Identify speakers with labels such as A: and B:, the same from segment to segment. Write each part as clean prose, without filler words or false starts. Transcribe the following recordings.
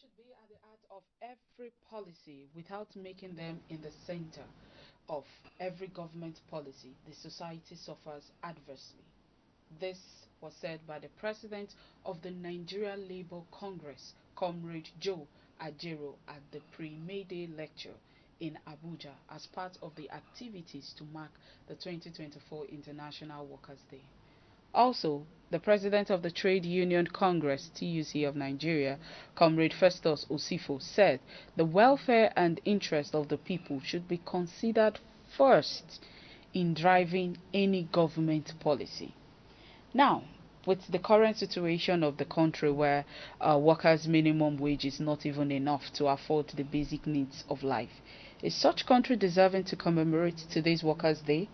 A: should be at the heart of every policy without making them in the center of every government policy. The society suffers adversely. This was said by the president of the Nigerian Labour Congress, Comrade Joe Ajero, at the pre-May Day lecture in Abuja as part of the activities to mark the 2024 International Workers' Day. Also, the president of the Trade Union Congress (TUC) of Nigeria, Comrade Festus Osifo, said the welfare and interest of the people should be considered first in driving any government policy. Now, with the current situation of the country where workers' minimum wage is not even enough to afford the basic needs of life, is such country deserving to commemorate today's Workers' Day?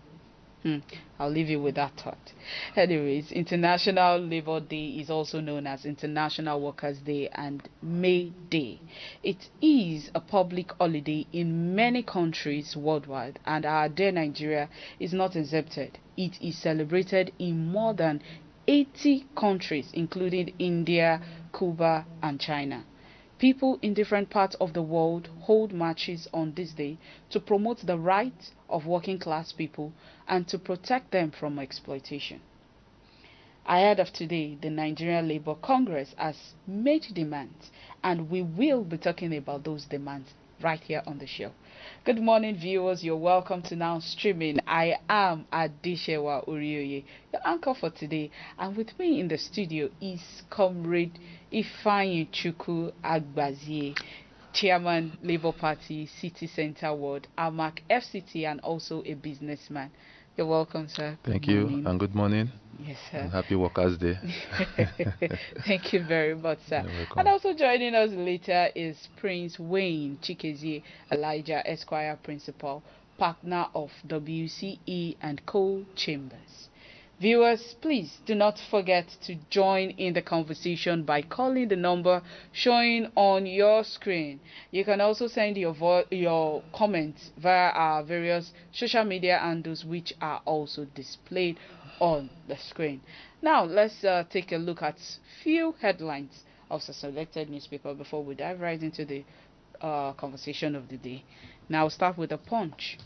A: I'll leave you with that thought. Anyways, International Labour Day is also known as International Workers' Day and May Day. It is a public holiday in many countries worldwide, and our dear Nigeria is not exempted. It is celebrated in more than 80 countries, including India, Cuba, and China. People in different parts of the world hold marches on this day to promote the rights of working class people and to protect them from exploitation. Ahead of today, the Nigerian Labour Congress has made demands, and we will be talking about those demands right here on the show. Good morning, viewers. You're welcome to Now Streaming. I am Adishewa Urioye, your anchor for today, and with me in the studio is Comrade Ifeanyi Chukwu Agbazie, Chairman, Labour Party, City Centre Ward, AMAC, FCT, and also a businessman. You're welcome, sir.
B: Thank you, and good morning.
A: Yes, sir.
B: And happy Workers' Day.
A: Thank you very much, sir. And also joining us later is Prince Wayne Chikezie Elijah, Esquire Principal, partner of WCE and Co Chambers. Viewers, please do not forget to join in the conversation by calling the number showing on your screen. You can also send your comments via our various social media handles, which are also displayed on the screen. Now, let's take a look at few headlines of the selected newspaper before we dive right into the conversation of the day. Now, I'll start with the Punch.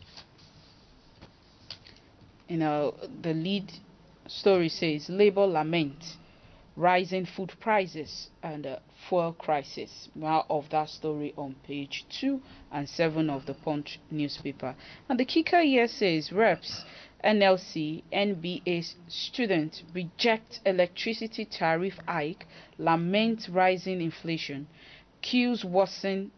A: The lead story says Labour laments rising food prices and fuel crisis. More of that story on page 2 and 7 of the Punch newspaper. And the kicker here says reps NLC NBA students reject electricity tariff hike, lament rising inflation, queues worsen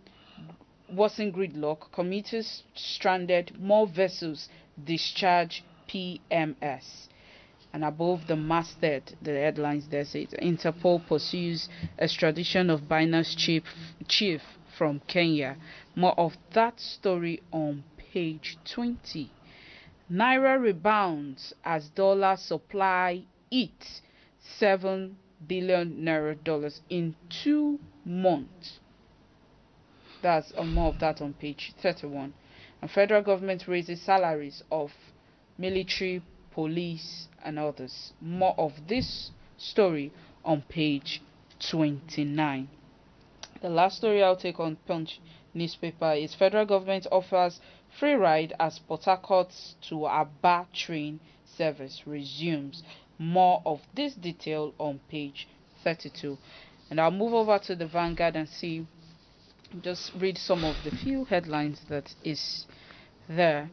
A: gridlock, commuters stranded, more vessels discharge PMS. And above the masthead, the headlines there say Interpol pursues extradition of Binance chief from Kenya. More of that story on page 20. Naira rebounds as dollar supply eats $7 billion in 2 months. That's more of that on page 31. And federal government raises salaries of military, police, and others. More of this story on page 29. The last story I'll take on Punch newspaper is federal government offers free ride as Port Harcourt to Aba train service resumes. More of this detail on page 32. And I'll move over to the Vanguard and just read some of the few headlines that is there.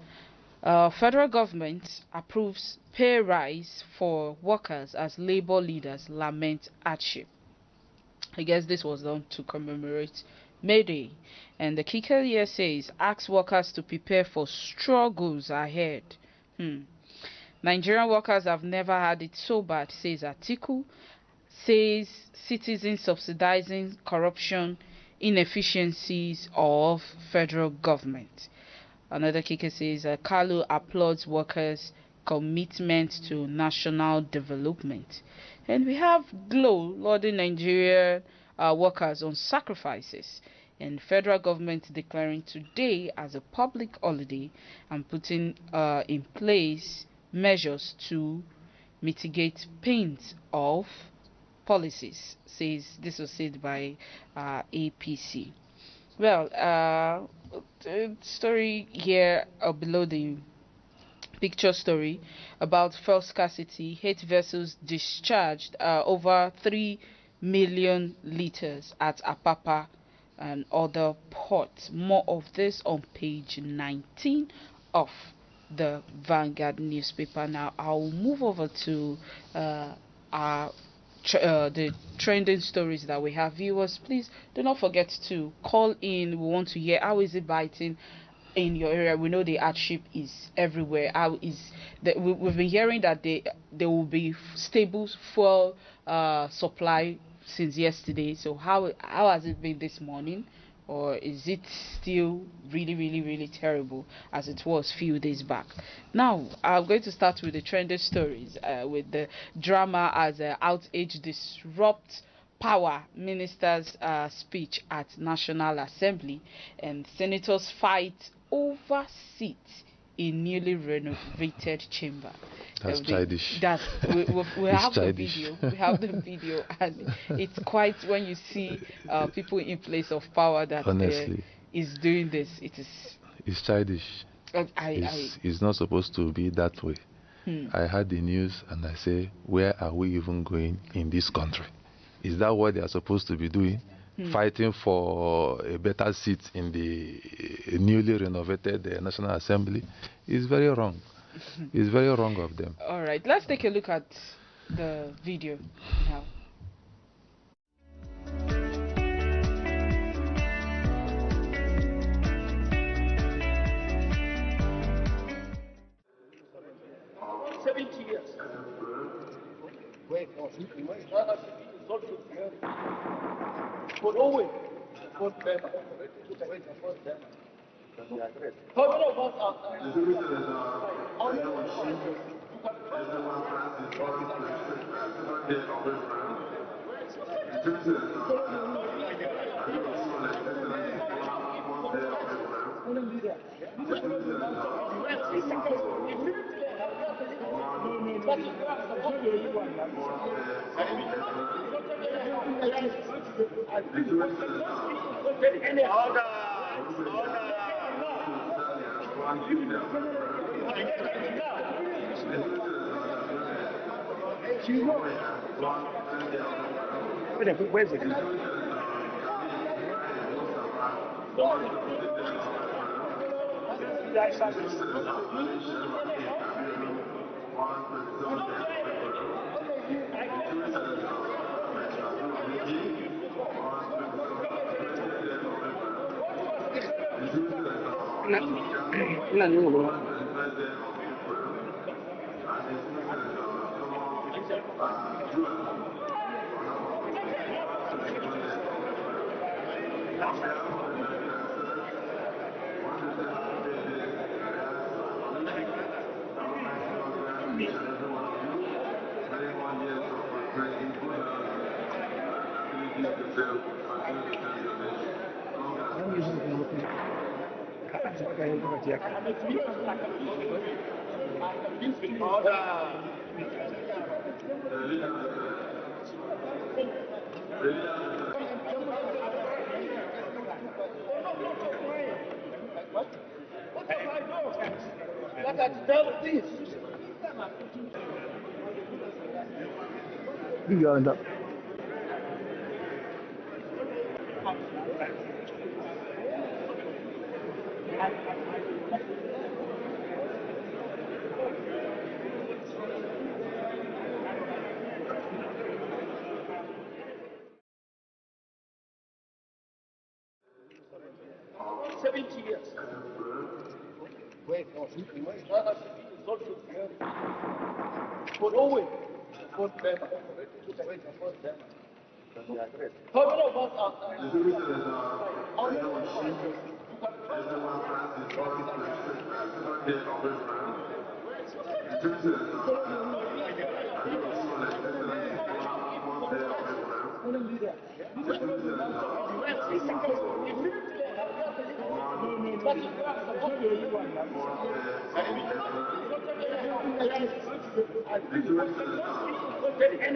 A: Federal government approves pay rise for workers as labor leaders lament hardship. I guess this was done to commemorate May Day. And the kicker here says asks workers to prepare for struggles ahead. Nigerian workers have never had it so bad, says Atiku. Says citizens subsidizing corruption, inefficiencies of federal government. Another kicker says Kalu applauds workers' commitment to national development. And we have Glow lauding Nigerian workers on sacrifices. And federal government declaring today as a public holiday and putting in place measures to mitigate pains of policies, says this was said by APC. Well, the story here below the picture story about fuel scarcity, 8 vessels discharged over 3 million liters at Apapa and other ports. More of this on page 19 of the Vanguard newspaper. Now I'll move over to our the trending stories that we have. Viewers, please do not forget to call in. We want to hear how is it biting in your area. We know the hardship is everywhere. How is that? We've been hearing that there will be stable fuel supply since yesterday. So how has it been this morning? Or is it still really terrible as it was few days back? Now I'm going to start with the trending stories with the drama as outage disrupts power minister's speech at National Assembly, and senators fight over seats in newly renovated chamber.
B: That's childish.
A: We have the video. We have the video, and it's quite when you see people in place of power that
B: honestly
A: is doing this.
B: It's childish. It's not supposed to be that way. I heard the news and I say, where are we even going in this country? Is that what they are supposed to be doing? Fighting for a better seat in the newly renovated National Assembly is very wrong. It's very wrong of them.
A: All right, let's take a look at the video now.
C: But always, where's it? You end up. But always,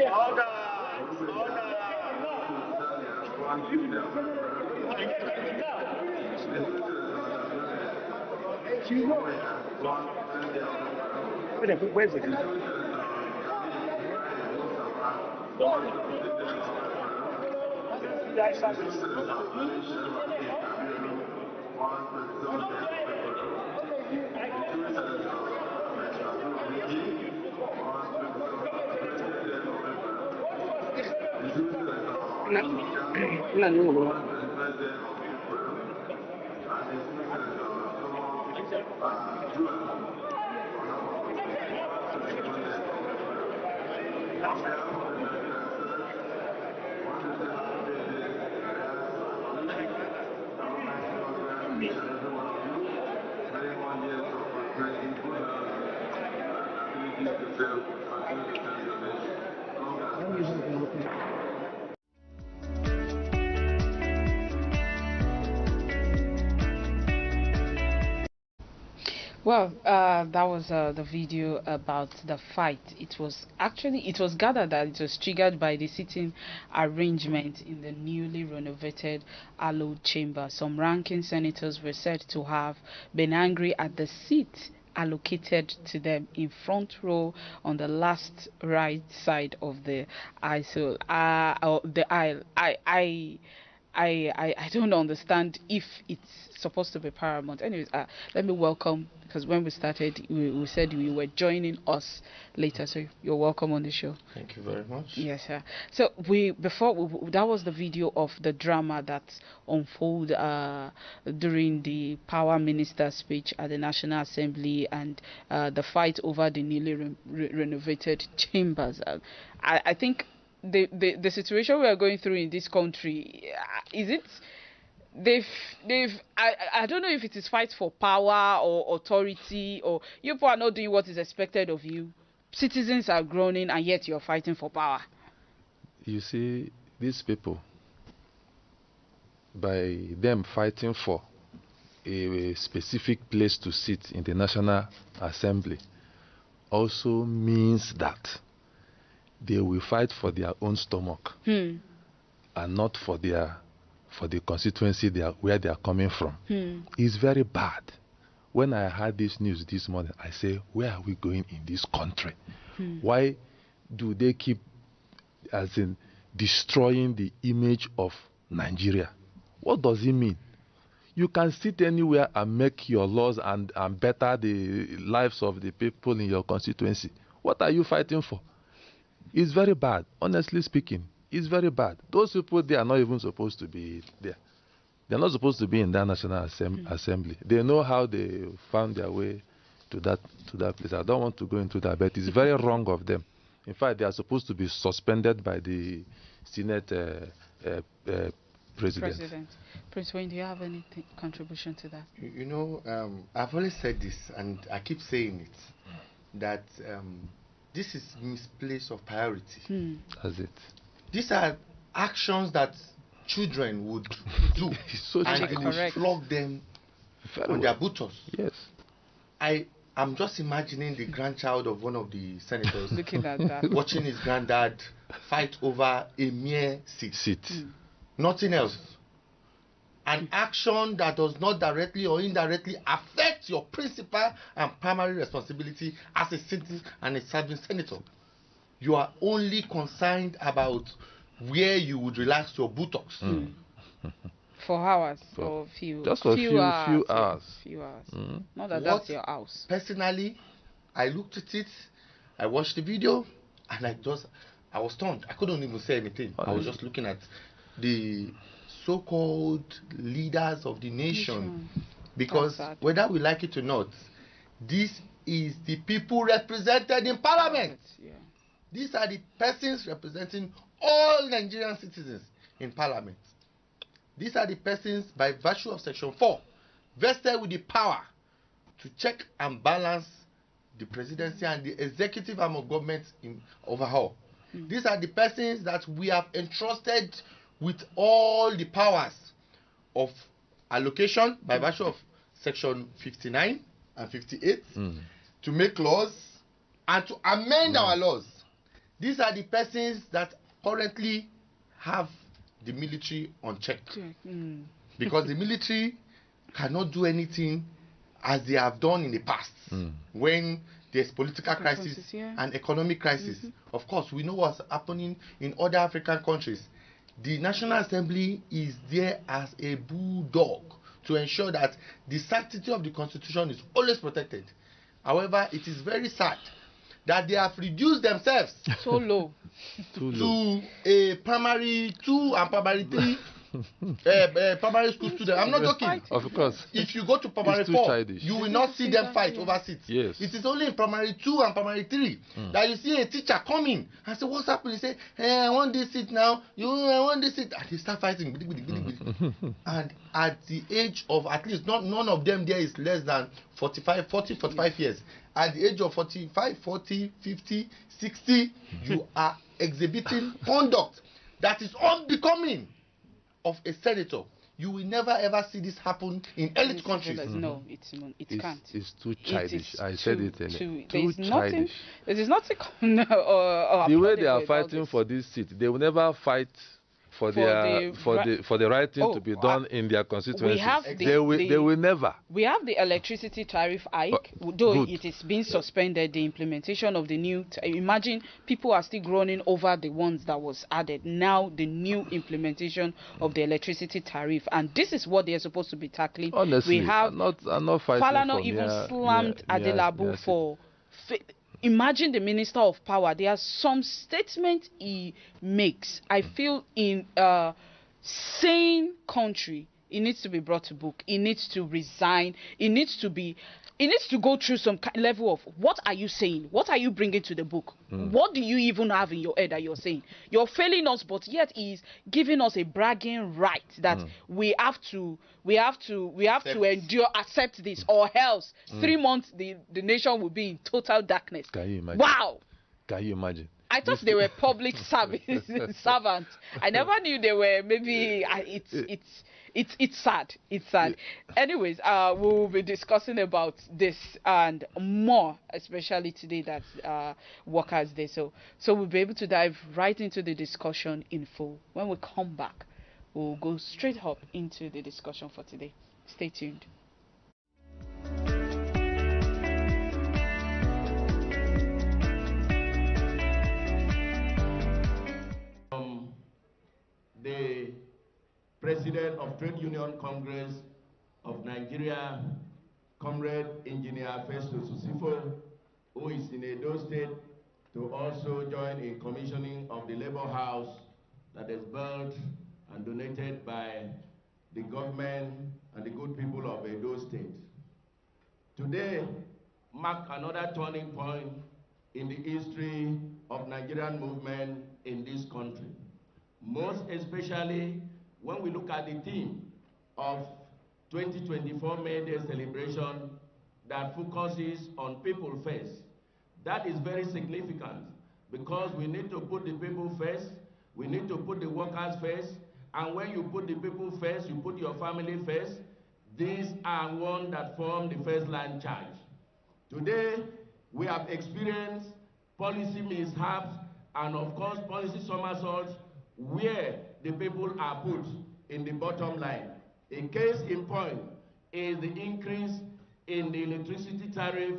C: order. Where's it?
A: Well, that was the video about the fight. It was gathered that it was triggered by the sitting arrangement in the newly renovated Allowed Chamber. Some ranking senators were said to have been angry at the seat allocated to them in front row on the last right side of the aisle. I don't understand if it's supposed to be paramount. Anyways, let me welcome, because when we started, we said we were joining us later, so you're welcome on the show.
D: Thank you very much.
A: Yes, sir. So that was the video of the drama that unfolded during the Power Minister speech at the National Assembly and the fight over the newly renovated chambers. I think the situation we are going through in this country, is it I don't know if it is fight for power or authority, or you people are not doing what is expected of you. Citizens are groaning and yet you're fighting for power.
B: You see, these people, by them fighting for a specific place to sit in the National Assembly, also means that they will fight for their own stomach and not for the constituency where they are coming from. It's very bad. When I heard this news this morning, I say, where are we going in this country? Why do they keep, as in, destroying the image of Nigeria? What does it mean? You can sit anywhere and make your laws and better the lives of the people in your constituency. What are you fighting for? It's very bad. Honestly speaking, it's very bad. Those people, they are not even supposed to be there. They're not supposed to be in that National Assembly. They know how they found their way to that place. I don't want to go into that, but it's very wrong of them. In fact, they are supposed to be suspended by the Senate President.
A: Prince Wayne, do you have any contribution to that?
D: You know, I've always said this, and I keep saying it, that this is misplaced of priority.
B: That's it.
D: These are actions that children would do,
B: So
D: and you would flog them on their buttocks.
B: Yes.
D: I'm just imagining the grandchild of one of the senators
A: looking at that,
D: watching his granddad fight over a mere seat. Nothing else. An action that does not directly or indirectly affect your principal and primary responsibility as a citizen and a serving senator. You are only concerned about where you would relax your buttocks.
A: For hours or few,
B: just for few hours.
A: Not that that's your house.
D: Personally, I looked at it, I watched the video, and I was stunned. I couldn't even say anything. I was just looking at the so-called leaders of the nation, because whether we like it or not, this is the people represented in parliament. These are the persons representing all Nigerian citizens in parliament. These are the persons, by virtue of Section 4, vested with the power to check and balance the presidency and the executive arm of government in overhaul. These are the persons that we have entrusted with all the powers of allocation by virtue of Section 59 and 58 to make laws and to amend our laws. These are the persons that currently have the military unchecked. Because the military cannot do anything as they have done in the past when there's political crisis and economic crisis. Of course, we know what's happening in other African countries. The National Assembly is there as a bulldog to ensure that the sanctity of the Constitution is always protected. However, it is very sad that they have reduced themselves
A: so low
D: to a primary 2 and primary 3 primary school student. I'm not joking.
B: Of course.
D: If you go to primary 4, you will not see them fight over seats.
B: Yes.
D: It is only in primary 2 and primary 3 that you see a teacher coming and say, what's happening? He say, hey, I want this seat now. I want this seat. And they start fighting. And at the age of at least, none of them there is less than 45 years. At the age of 45, 40, 50, 60, you are exhibiting conduct that is unbecoming of a senator. You will never ever see this happen in elite countries.
A: No, it can't.
B: It's too childish. I said it earlier.
A: Too childish. There is nothing.
B: The way they are fighting for this seat, they will never fight for the right thing to be done in their constituency. They will never.
A: We have the electricity tariff hike, though it is being suspended. The implementation of the new. Imagine people are still groaning over the ones that was added. Now the new implementation of the electricity tariff, and this is what they are supposed to be tackling.
B: Honestly,
A: we have
B: I'm not fighting.
A: Falana even slammed Adelabu for. Imagine the Minister of Power. There are some statements he makes. I feel in a sane country, he needs to be brought to book. He needs to resign. He needs to go through some level of, what are you saying? What are you bringing to the book? What do you even have in your head that you're saying? You're failing us, but yet he's giving us a bragging right that we have to endure, accept this, or else 3 months the nation will be in total darkness.
B: Can you imagine?
A: Wow.
B: Can you imagine?
A: I thought they were public servants. I never knew they were. Maybe it's sad. It's sad. Anyways, we'll be discussing about this and more, especially today that's Workers' Day. So we'll be able to dive right into the discussion in full. When we come back, we'll go straight up into the discussion for today. Stay tuned.
E: The President of Trade Union Congress of Nigeria, Comrade Engineer Festus Usifo, who is in Edo State, to also join in commissioning of the Labour House that is built and donated by the government and the good people of Edo State. Today marks another turning point in the history of Nigerian movement in this country. Most especially when we look at the theme of 2024 May Day celebration that focuses on people first. That is very significant because we need to put the people first, we need to put the workers first, and when you put the people first, you put your family first. These are one that form the first line charge. Today, we have experienced policy mishaps and of course policy somersaults where the people are put in the bottom line. A case in point is the increase in the electricity tariff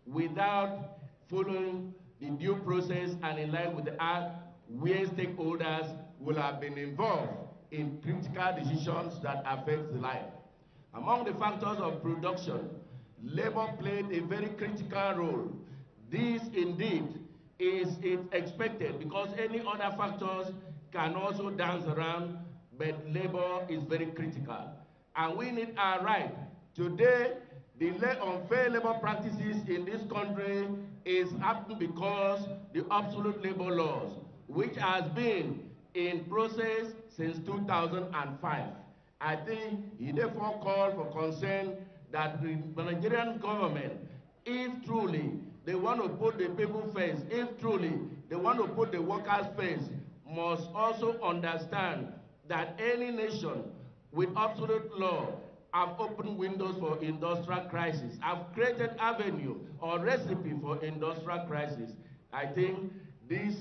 E: without following the due process and in line with the Act, where stakeholders will have been involved in critical decisions that affect the life. Among the factors of production, labor played a very critical role. This indeed is expected because any other factors can also dance around, but labor is very critical. And we need our right. Today, the unfair labor practices in this country is happening because the absolute labor laws, which has been in process since 2005. I think he therefore called for concern that the Nigerian government, if truly they want to put the people first, if truly they want to put the workers first, must also understand that any nation with absolute law have opened windows for industrial crisis, have created avenue or recipe for industrial crisis. I think this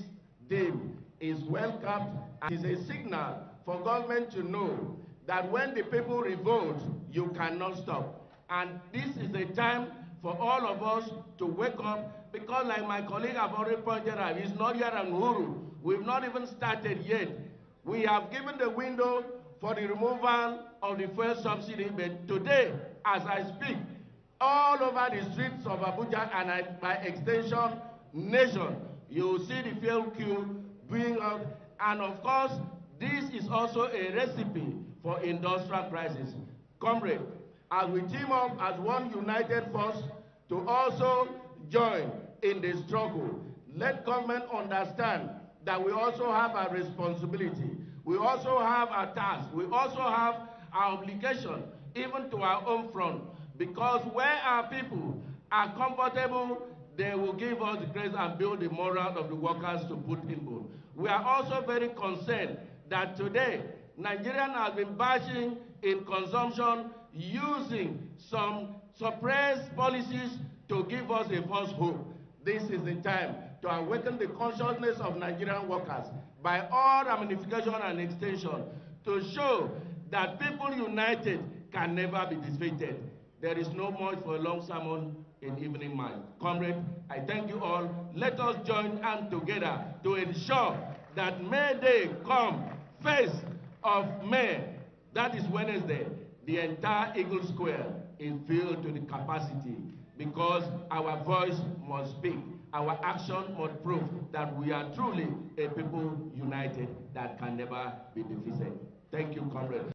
E: theme is welcomed and is a signal for government to know that when the people revolt, you cannot stop. And this is a time for all of us to wake up, because like my colleague have already pointed out, it's not yet an Uhuru. We've not even started yet. We have given the window for the removal of the fuel subsidy, but today, as I speak, all over the streets of Abuja and by extension, nation, you will see the fuel queue being out. And of course, this is also a recipe for industrial crisis. Comrade, as we team up as one united force to also join in the struggle, let government understand that we also have a responsibility. We also have a task. We also have our obligation, even to our own front. Because where our people are comfortable, they will give us the grace and build the morale of the workers to put input. We are also very concerned that today, Nigerians have been bashing in consumption using some suppressed policies to give us a false hope. This is the time to awaken the consciousness of Nigerian workers by all ramification and extension to show that people united can never be defeated. There is no more for a long sermon in evening mind. Comrade, I thank you all. Let us join hands together to ensure that May Day come 1st of May, that is Wednesday, the entire Eagle Square is filled to the capacity, because our voice must speak. Our action must prove that we are truly a people united that can never be defeated. Thank you, comrade.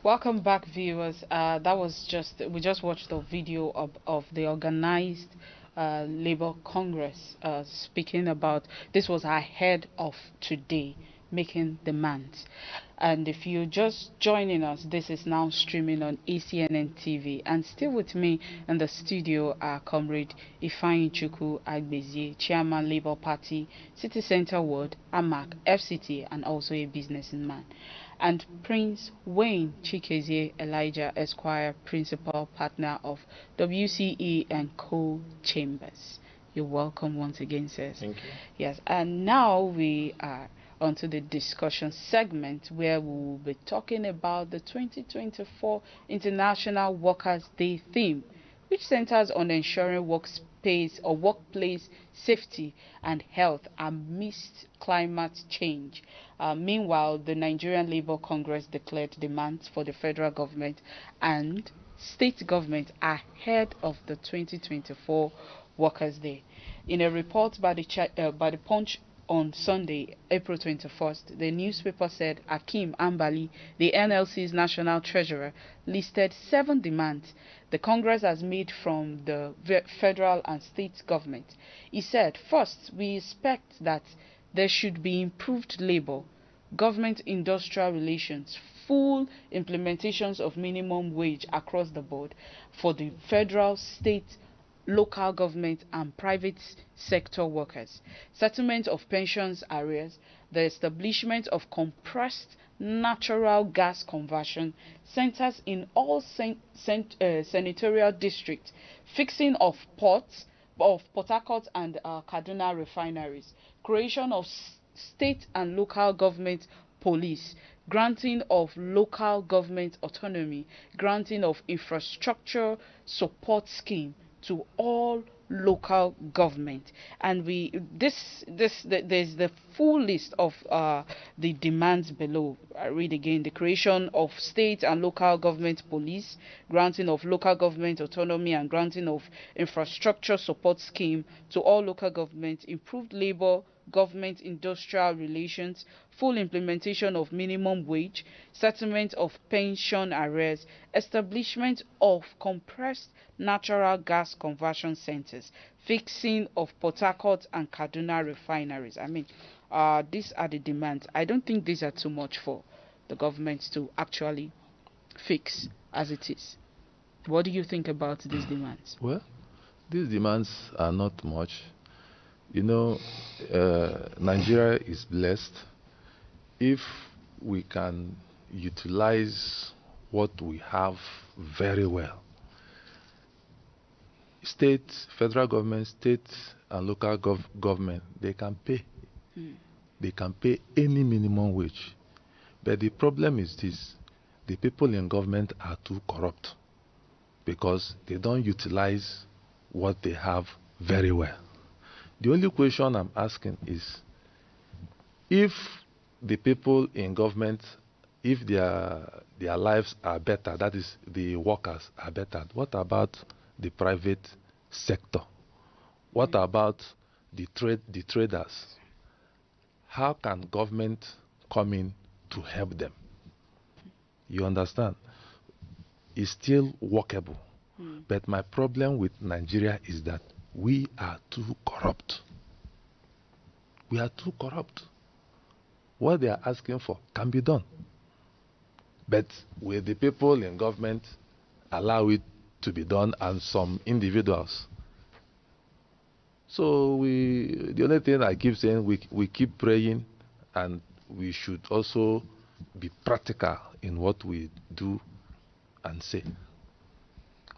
A: Welcome back, viewers. We just watched a video of the organized Labour Congress speaking about, this was ahead of today, making demands. And if you're just joining us, this is now streaming on ACNNTV. And still with me in the studio are Comrade Ifeanyi Chukwu Agbezie, Chairman Labour Party, City Centre Ward, AMAC, FCT, and also a businessman. And Prince Wayne Chikezie Elijah Esquire, Principal Partner of WCE and Co Chambers. You're welcome once again, sirs.
D: Thank you.
A: Yes, and now we are onto the discussion segment where we will be talking about the 2024 International Workers' Day theme, which centers on ensuring workspace or workplace safety and health amidst climate change. Meanwhile, the Nigerian Labour Congress declared demands for the federal government and state government ahead of the 2024 Workers' Day. In a report by the Punch on Sunday, April 21st, the newspaper said Akeem Ambali, the NLC's national treasurer, listed 7 demands the Congress has made from the federal and state government. He said, first, we expect that there should be improved labor, government-industrial relations, full implementations of minimum wage across the board for the federal, state, local government and private sector workers, settlement of pensions arrears, the establishment of compressed natural gas conversion centers in all senatorial districts, fixing of ports of Port Harcourt and Kaduna refineries, creation of state and local government police, granting of local government autonomy, granting of infrastructure support scheme to all local government. And there's the full list of the demands below. I read again: the creation of state and local government police, granting of local government autonomy and granting of infrastructure support scheme to all local government, improved labor government industrial relations, full implementation of minimum wage, settlement of pension arrears, establishment of compressed natural gas conversion centers, fixing of Port Harcourt and Kaduna refineries. I mean, these are the demands. I don't think these are too much for the government to actually fix as it is. What do you think about these demands?
B: Well, these demands are not much. You know, Nigeria is blessed if we can utilize what we have very well. State, federal government, state and local government, they can pay. They can pay any minimum wage. But the problem is this: the people in government are too corrupt because they don't utilize what they have very well. The only question I'm asking is, if the people in government, if their lives are better, that is, the workers are better, what about the private sector? What about the traders? How can government come in to help them? You understand? It's still workable. But my problem with Nigeria is that we are too corrupt. We are too corrupt. What they are asking for can be done. But will the people in government allow it to be done, and some individuals? So the only thing I keep saying, we keep praying, and we should also be practical in what we do and say.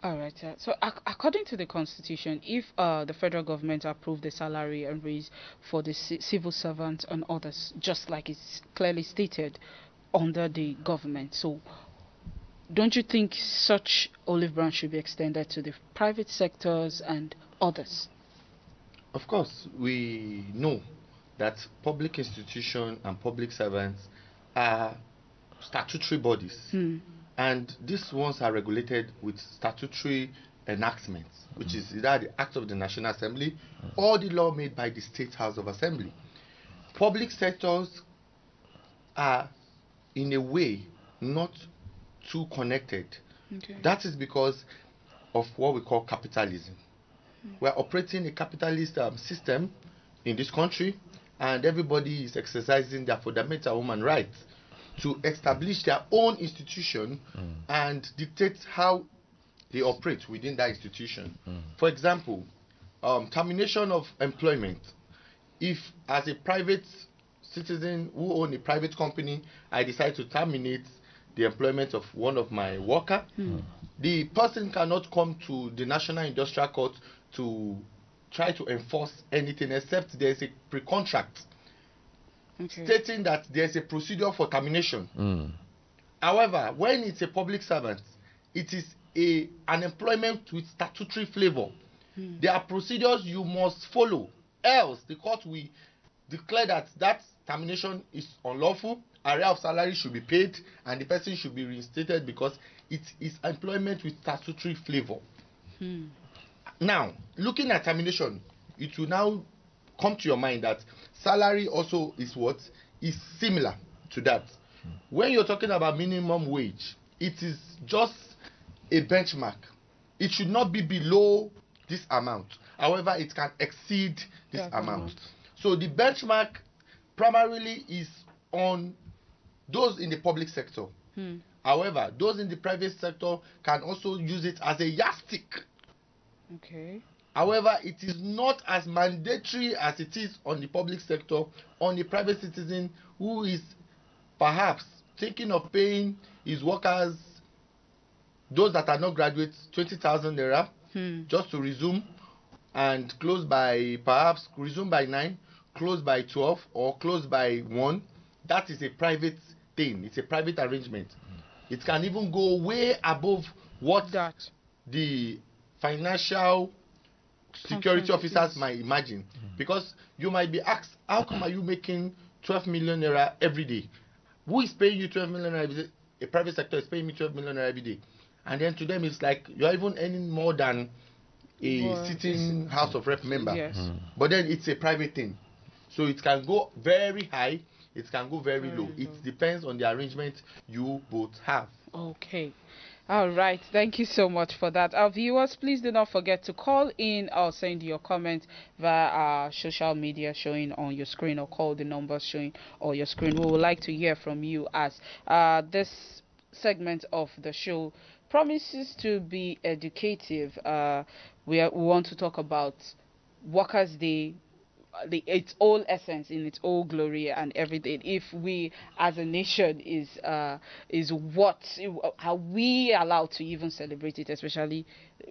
A: All right. So according to the Constitution, if the federal government approved the salary and raise for the civil servants and others, just like it's clearly stated under the government, so don't you think such olive branch should be extended to the private sectors and others?
D: Of course, we know that public institutions and public servants are statutory bodies. And these ones are regulated with statutory enactments, which is either the Act of the National Assembly or the law made by the State House of Assembly. Public sectors are, in a way, not too connected. That is because of what we call capitalism. We are operating a capitalist system in this country, and everybody is exercising their fundamental human rights to establish their own institution and dictate how they operate within that institution. For example, termination of employment. If, as a private citizen who own a private company, I decide to terminate the employment of one of my workers, the person cannot come to the National Industrial Court to try to enforce anything except there is a pre-contract stating that there is a procedure for termination. However, when it's a public servant, it is an employment with statutory flavor. There are procedures you must follow, else the court will declare that termination is unlawful, arrear of salary should be paid, and the person should be reinstated because it is employment with statutory flavor. Now, looking at termination, it will now come to your mind that salary also is what is similar to that. When you're talking about minimum wage, it is just a benchmark. It should not be below this amount. However, it can exceed this amount. So the benchmark primarily is on those in the public sector. However, those in the private sector can also use it as a yardstick. However, it is not as mandatory as it is on the public sector, on the private citizen who is perhaps thinking of paying his workers, those that are not graduates, 20,000 naira just to resume and close by, perhaps resume by 9, close by 12, or close by 1. That is a private thing. It's a private arrangement. It can even go way above what the financial security officers might imagine, because you might be asked, how come are you making 12 million naira every day? Who is paying you 12 million naira every day? A private sector is paying me 12 million naira every day. And then to them it's like you're even earning more than a sitting House of Rep member. But then it's a private thing, so it can go very high, it can go very low. It depends on the arrangement you both have.
A: All right, thank you so much for that. Our viewers, please do not forget to call in or send your comments via our social media showing on your screen, or call the numbers showing on your screen. We would like to hear from you, as this segment of the show promises to be educative. We want to talk about Workers' Day its whole essence, in its whole glory and everything. If we as a nation is what are we allowed to even celebrate it, especially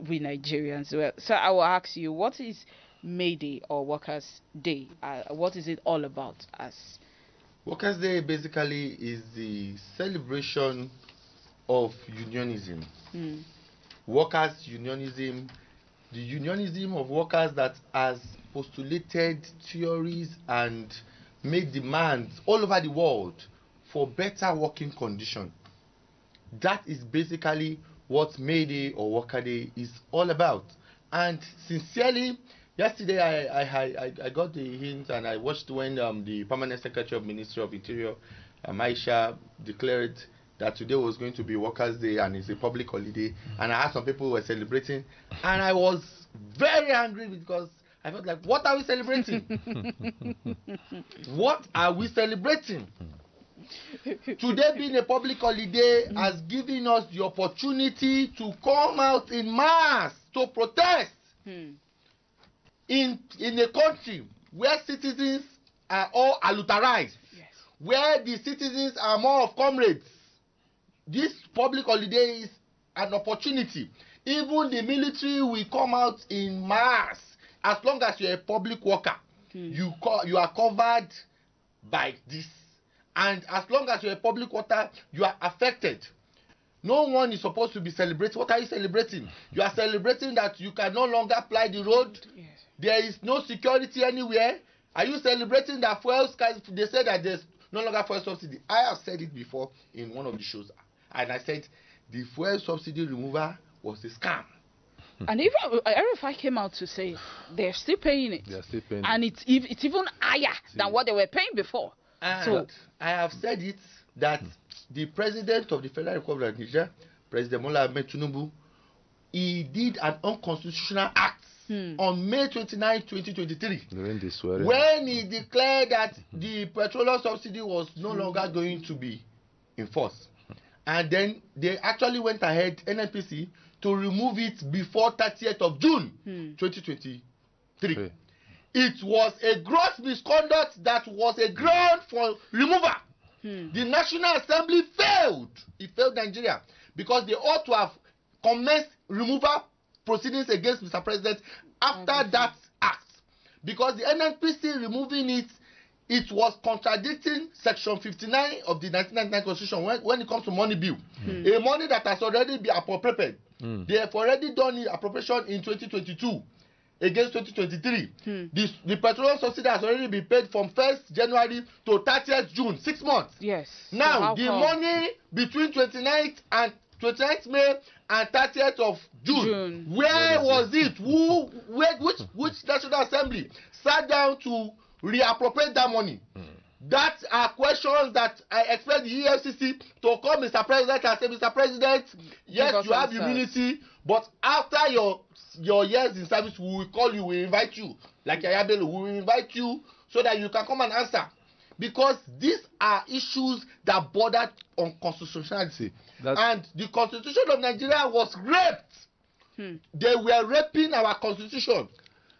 A: we Nigerians? Well, so I will ask you, what is May Day or Workers' Day? What is it all about? As
D: Workers' Day basically is the celebration of unionism. Workers' unionism, the unionism of workers that has postulated theories and made demands all over the world for better working conditions. That is basically what May Day or Worker Day is all about. And sincerely, yesterday I got the hint, and I watched when the Permanent Secretary of Ministry of Interior, Aisha, declared that today was going to be Workers' Day and it's a public holiday. And I had some people who were celebrating, and I was very angry because I felt like, what are we celebrating? What are we celebrating? Today being a public holiday has given us the opportunity to come out in mass to protest in a country where citizens are all alliterized, where the citizens are more of comrades. This public holiday is an opportunity. Even the military will come out in mass. As long as you're a public worker, you are covered by this. And as long as you're a public worker, you are affected. No one is supposed to be celebrating. What are you celebrating? You are celebrating that you can no longer apply the road. Yes. There is no security anywhere. Are you celebrating that fuel? They said that there's no longer fuel subsidy. I have said it before in one of the shows. And I said the fuel subsidy remover was a scam.
A: And even RFI came out to say they're still paying it.
B: They're still paying
A: and it's even higher than what they were paying before.
D: And so I have said it that the president of the Federal Republic of Nigeria, President Bola Ahmed Tinubu, he did an unconstitutional act on May 29, 2023,
B: during this swearing,
D: when he declared that the petroleum subsidy was no longer going to be enforced. And then they actually went ahead, NNPC, to remove it before 30th of June 2023. Okay. It was a gross misconduct that was a ground for removal. The National Assembly failed. It failed Nigeria because they ought to have commenced removal proceedings against Mr. President after that act. Because the NNPC removing it, it was contradicting Section 59 of the 1999 Constitution when it comes to money bill. A money that has already been appropriated. They have already done the appropriation in 2022 against 2023. The petroleum subsidy has already been paid from 1st January to 30th June, 6 months.
A: Yes.
D: Now, the money between 29th May and 30th of June. Where was it? Which National Assembly sat down to reappropriate that money? That are questions that I expect the EFCC to call Mr. President and say, Mr. President, yes, you have immunity, but after your years in service, we will call you, we will invite you. Like Yaya Bello, we will invite you so that you can come and answer. Because these are issues that border on constitutionality. And the Constitution of Nigeria was raped. They were raping our Constitution.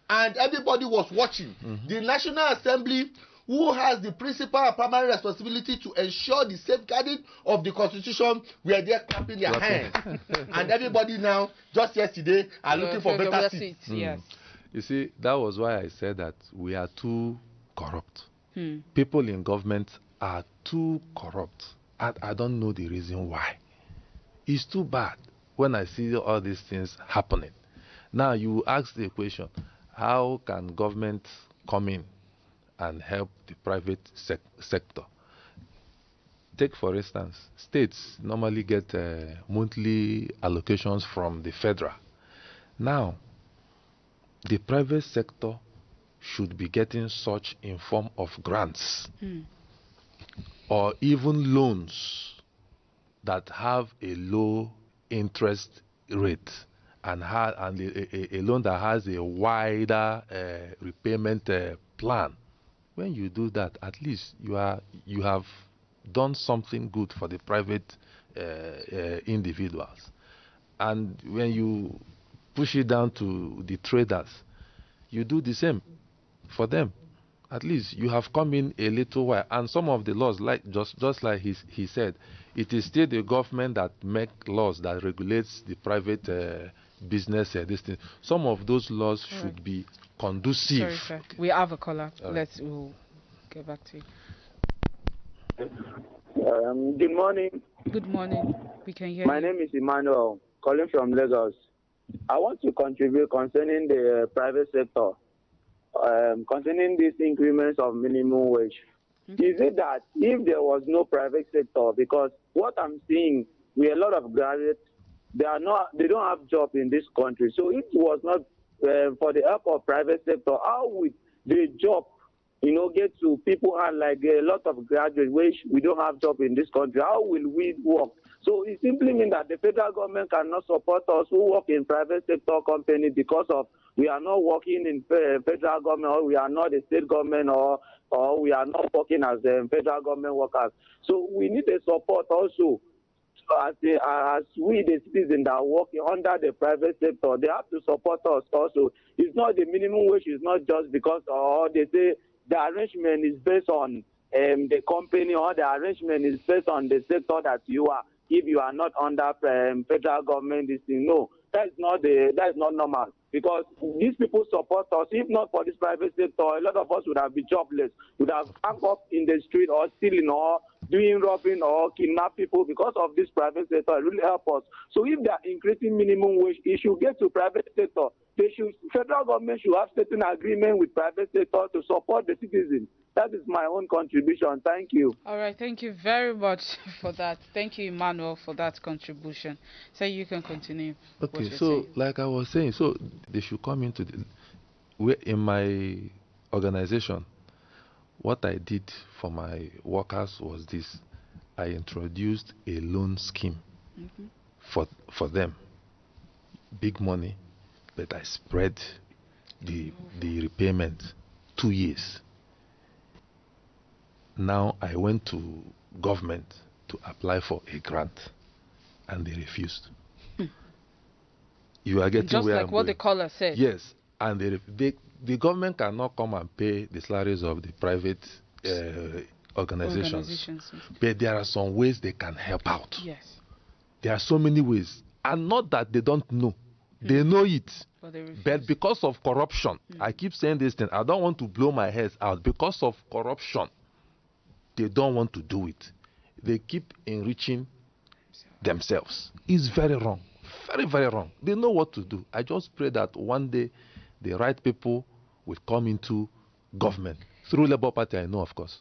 D: And everybody was watching. The National Assembly, who has the principal and primary responsibility to ensure the safeguarding of the Constitution, were there clapping their hands. And everybody now, just yesterday, are looking for better seats.
A: Yes.
B: You see, that was why I said that we are too corrupt. People in government are too corrupt. And I don't know the reason why. It's too bad when I see all these things happening. Now, you ask the question, how can government come in and help the private sector? Take, for instance, states normally get monthly allocations from the federal. Now, the private sector should be getting such in form of grants or even loans that have a low interest rate and a loan that has a wider repayment plan. When you do that, at least you have done something good for the private individuals. And when you push it down to the traders, you do the same for them. at least you have come in a little while, and some of the laws, like just like he said, it is still the government that make laws that regulates the private business. This thing. Some of those laws should be conducive.
A: Sorry, sir. We have a caller. We'll get back to you.
F: Good morning.
A: Good morning. We can hear you.
F: My name is Emmanuel, calling from Lagos. I want to contribute concerning the private sector, concerning these increments of minimum wage. Is it that if there was no private sector, because what I'm seeing with a lot of graduates, they don't have job in this country. So if it was not for the help of private sector, how would the job, get to people like a lot of graduates, which we don't have job in this country? How will we work? So it simply means that the federal government cannot support us who work in private sector company because of we are not working in federal government, or we are not a state government, or we are not working as federal government workers. So we need a support also. As we, the citizens that are working under the private sector, they have to support us also. It's not the minimum wage, is not just because they say the arrangement is based on the company, or the arrangement is based on the sector that you are. If you are not under federal government, this thing, no, that's not normal. Because these people support us. If not for this private sector, a lot of us would have been jobless, would have hung up in the street, or stealing, or doing robbing, or kidnap people. Because of this private sector, it really help us. So if they are increasing minimum wage, it should get to private sector. Federal government should have certain agreement with private sector to support the citizens. That is my own contribution. Thank you.
A: All right. Thank you very much for that. Thank you, Emmanuel, for that contribution. So you can continue.
B: Okay. So, like I was saying, so they should come into in my organization. What I did for my workers was this: I introduced a loan scheme for them. Big money, but I spread the repayment 2 years. Now I went to government to apply for a grant, and they refused. You are getting
A: just
B: where
A: like
B: I'm
A: what
B: going.
A: the caller said.
B: Yes, and the government cannot come and pay the salaries of the private organizations. But there are some ways they can help out.
A: Yes.
B: There are so many ways, and not that they don't know. They know it, but because of corruption, I keep saying this thing. I don't want to blow my head out. Because of corruption, they don't want to do it. They keep enriching themselves. It's very wrong. Very, very wrong. They know what to do. I just pray that one day the right people will come into government. Through Labour Party, I know, of course.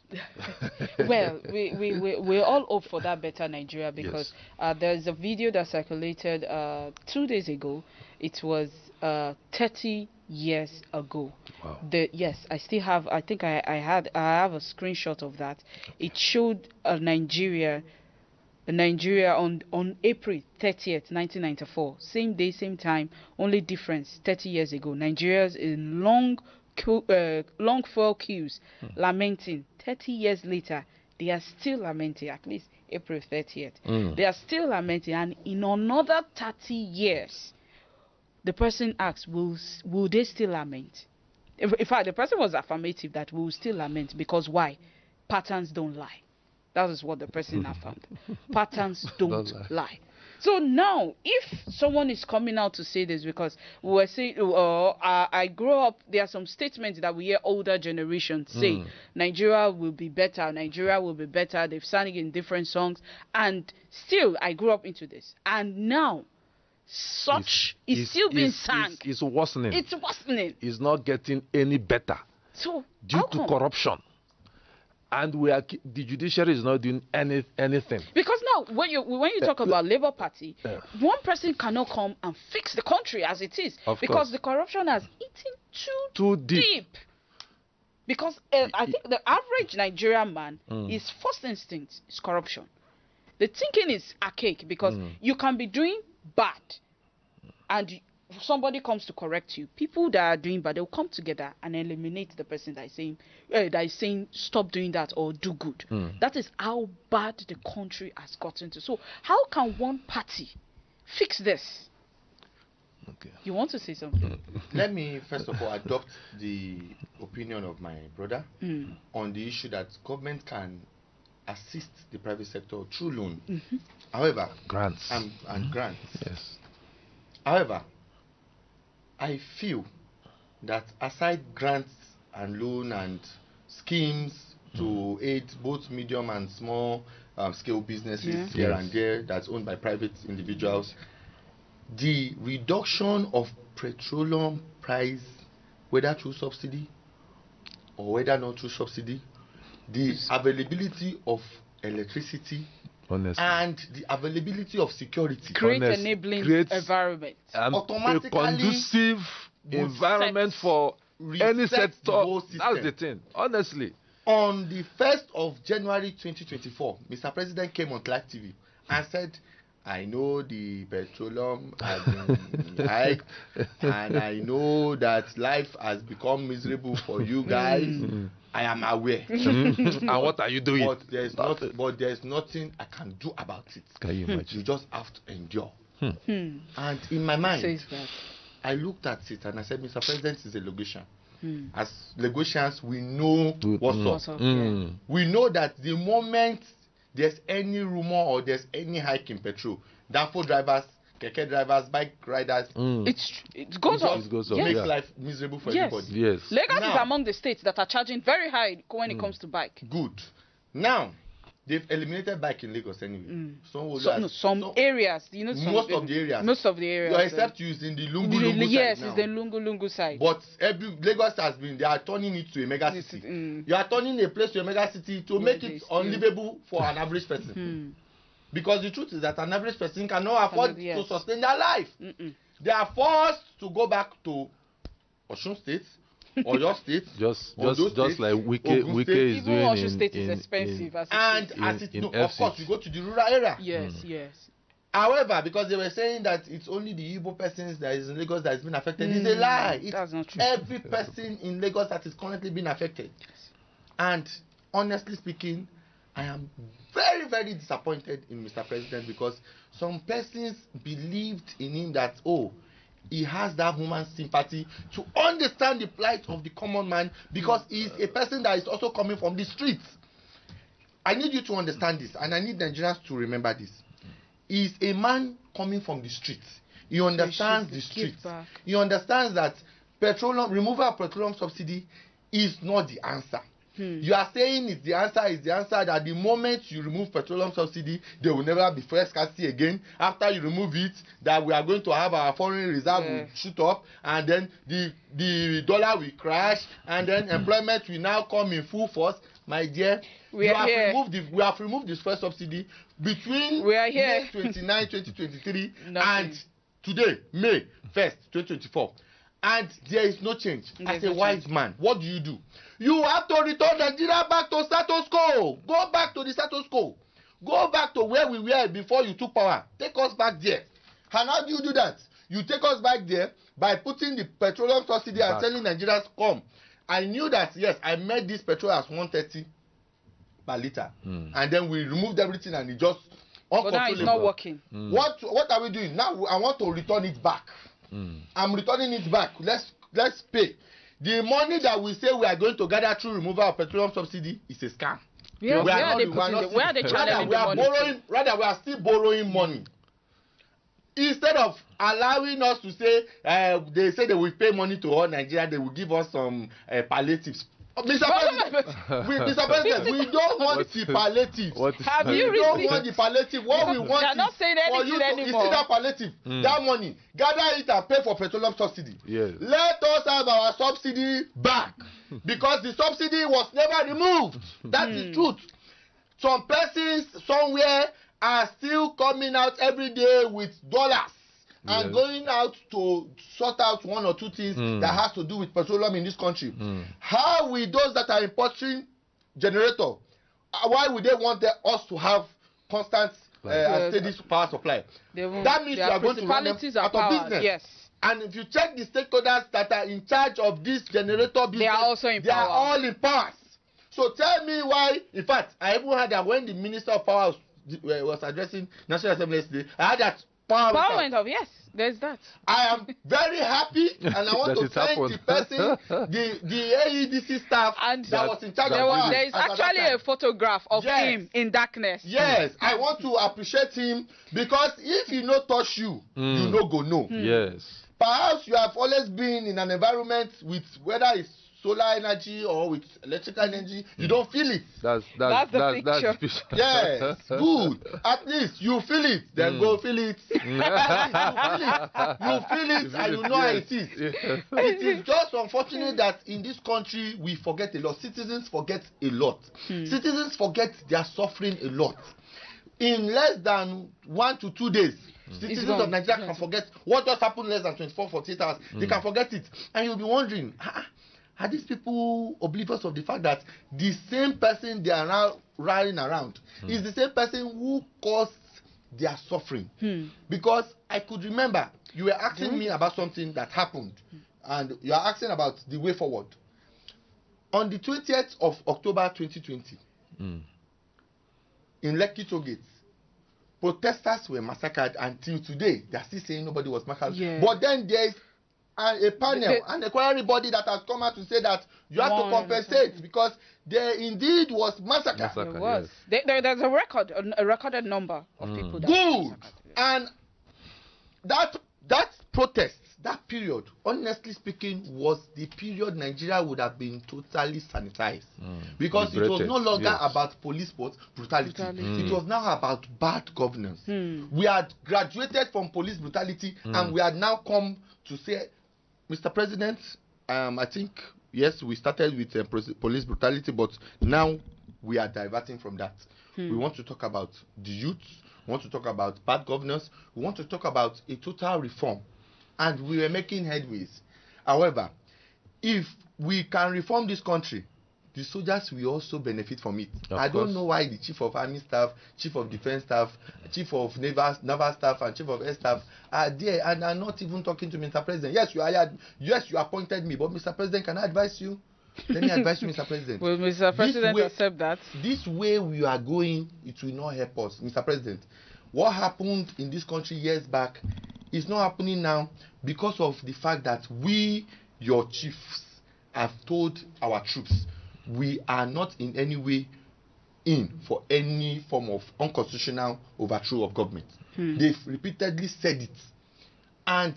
A: Well, we all hope for that better Nigeria, because there's a video that circulated 2 days ago. It was 30 years ago.
B: Wow.
A: Yes, I still have. I think I have a screenshot of that. It showed Nigeria on April 30th, 1994. Same day, same time, only difference 30 years ago. Nigeria's in long fuel queues, lamenting. 30 years later, they are still lamenting. At least April 30th, they are still lamenting. And in another 30 years, the person asks, will they still lament? In fact, the person was affirmative that we will still lament, because why? Patterns don't lie. That is what the person has found. Patterns don't lie. So now, if someone is coming out to say this, because we were saying, I grew up, there are some statements that we hear older generations say, Nigeria will be better, Nigeria will be better. They've sung it in different songs, and still I grew up into this. And now, it's still being sung.
B: It's worsening.
A: It's worsening.
B: It's not getting any better.
A: So
B: due to corruption. And the judiciary is not doing anything. Because
A: now, when you talk about Labour Party, one person cannot come and fix the country as it is, because the corruption has eaten too deep. Because I think the average Nigerian man, his first instinct is corruption. The thinking is archaic, because you can be doing bad, and somebody comes to correct you. People that are doing bad, they'll come together and eliminate the person that is saying stop doing that or do good. That is how bad the country has gotten to. So how can one party fix this?
B: Okay.
A: You want to say something?
D: Let me first of all adopt the opinion of my brother on the issue that government can assist the private sector through loan. However,
B: grants
D: and grants.
B: Yes.
D: However, I feel that aside grants and loan and schemes to aid both medium and small scale businesses here and there that's owned by private individuals, the reduction of petroleum price, whether through subsidy or whether not through subsidy, the availability of electricity, honestly, and the availability of security,
A: create enabling environment,
B: automatically a conducive environment for any sector. That's the thing, honestly.
D: On the 1st of January 2024, Mr. President came on Live TV and said, I know the petroleum has been hiked, and I know that life has become miserable for you guys. I am aware.
B: And what are you doing?
D: But there's nothing I can do about it.
B: Can you imagine?
D: You just have to endure. And in my mind, I looked at it and I said, Mr. President is a Lagosian. As Lagosians, we know what's up. We know that the moment there's any rumor or there's any hike in petrol, Danfo drivers, keke drivers, bike riders,
A: it goes up.
D: Makes life miserable for everybody.
B: Yes.
A: Lagos is among the states that are charging very high when it comes to bike.
D: Good. Now, they've eliminated bike in Lagos anyway.
A: Some areas, you know,
D: most of the areas. Except using the Lungu side.
A: Yes, it's the Lungu side.
D: But Lagos has been, they are turning it to a mega city. You are turning a place to a mega city to make it unlivable for an average person. Because the truth is that an average person cannot afford to sustain their life. They are forced to go back to Osun State or your state,
B: just like Wike is doing.
A: Osun State is expensive,
D: of course, you go to the rural area.
A: Yes.
D: However, because they were saying that it's only the Igbo persons that is in Lagos that has been affected, it's a lie.
A: That's not true.
D: Every person in Lagos that is currently being affected. And honestly speaking, I am very, very disappointed in Mr. President, because some persons believed in him that, he has that human sympathy to understand the plight of the common man, because he is a person that is also coming from the streets. I need you to understand this, and I need Nigerians to remember this. He is a man coming from the streets. He understands the streets. He understands that removal of petroleum subsidy is not the answer. You are saying the answer that the moment you remove petroleum subsidy, there will never be fuel scarcity again. After you remove it, that we are going to have our foreign reserve will shoot up, and then the dollar will crash, and then employment will now come in full force. My dear, we have removed this fuel subsidy between May 29, 2023 and today, May 1st, 2024. And there is no change. As a wise man, what do? You have to return Nigeria back to status quo. Go back to the status quo. Go back to where we were before you took power. Take us back there. And how do you do that? You take us back there by putting the petroleum subsidy and telling Nigerians, come. I knew that, yes, I made this petrol as 130 per liter. And then we removed everything and it just
A: uncontrollable. But now it's not working.
D: What are we doing? Now I want to return it back. I'm returning it back. Let's pay. The money that we say we are going to gather through removal of petroleum subsidy is a scam.
A: Where are they channeling the money?
D: Rather, we are still borrowing money. Instead of allowing us to say, they say they will pay money to all Nigeria, they will give us some palliatives. Mr. President, we don't want the palliative. We don't want the palliative. What we want is for you to see that palliative, that money, gather it and pay for petroleum subsidy.
B: Yes.
D: Let us have our subsidy back, because the subsidy was never removed. That's the truth. Some persons somewhere are still coming out every day with dollars and going out to sort out one or two things that has to do with petroleum in this country. How will those that are importing generator, why would they want us to have constant steady power supply? That means you are going to run them out of business.
A: Yes.
D: And if you check the stakeholders that are in charge of this generator business,
A: they are also in power.
D: They are all in power. So tell me why. In fact, I even heard that when the Minister of Power was addressing National Assembly yesterday, I heard that
A: Power went off, yes. There's that.
D: I am very happy, and I want to thank the person, the AEDC staff that was in charge of power.
A: There is actually a photograph of him in darkness.
D: Yes, I want to appreciate him, because if he no touch you, you no go know.
B: Yes.
D: Perhaps you have always been in an environment with, whether it's solar energy or with electrical energy, you don't feel it.
A: That's the picture.
D: Yes, good. At least you feel it. Then go feel it. You feel it, and you know how it is. It is just unfortunate that in this country we forget a lot. Citizens forget a lot. Citizens forget their suffering a lot. In less than 1 to 2 days, citizens of Nigeria can forget what just happened less than 24, 48 hours. They can forget it. And you'll be wondering, are these people oblivious of the fact that the same person they are now rallying around is the same person who caused their suffering? Because I could remember you were asking me about something that happened, and you are asking about the way forward. On the 20th of October 2020, in Lekki Tollgate, protesters were massacred. Until today, they are still saying nobody was massacred. But then there is a panel, an inquiry body that has come out to say that you have to compensate, because there indeed was massacre.
A: There was. There's a recorded number of people that
D: good. And that protest, that period, honestly speaking, was the period Nigeria would have been totally sanitized. Because it was no longer about police brutality. It was now about bad governance. We had graduated from police brutality, and we had now come to say, Mr. President, I think, yes, we started with police brutality, but now we are diverting from that. We want to talk about the youth. We want to talk about bad governance. We want to talk about a total reform. And we were making headways. However, if we can reform this country, the soldiers will also benefit from it. I don't know why the Chief of Army Staff, Chief of Defense Staff, Chief of Naval Staff, and Chief of Air Staff are there and are not even talking to Mr. President. Yes, you hired, yes, you appointed me, but Mr. President, can I advise you? Let me advise you, Mr. President.
A: Will Mr. President accept that?
D: This way we are going, it will not help us. Mr. President, what happened in this country years back is not happening now because of the fact that we, your chiefs, have told our troops we are not in any way in for any form of unconstitutional overthrow of government. They've repeatedly said it. And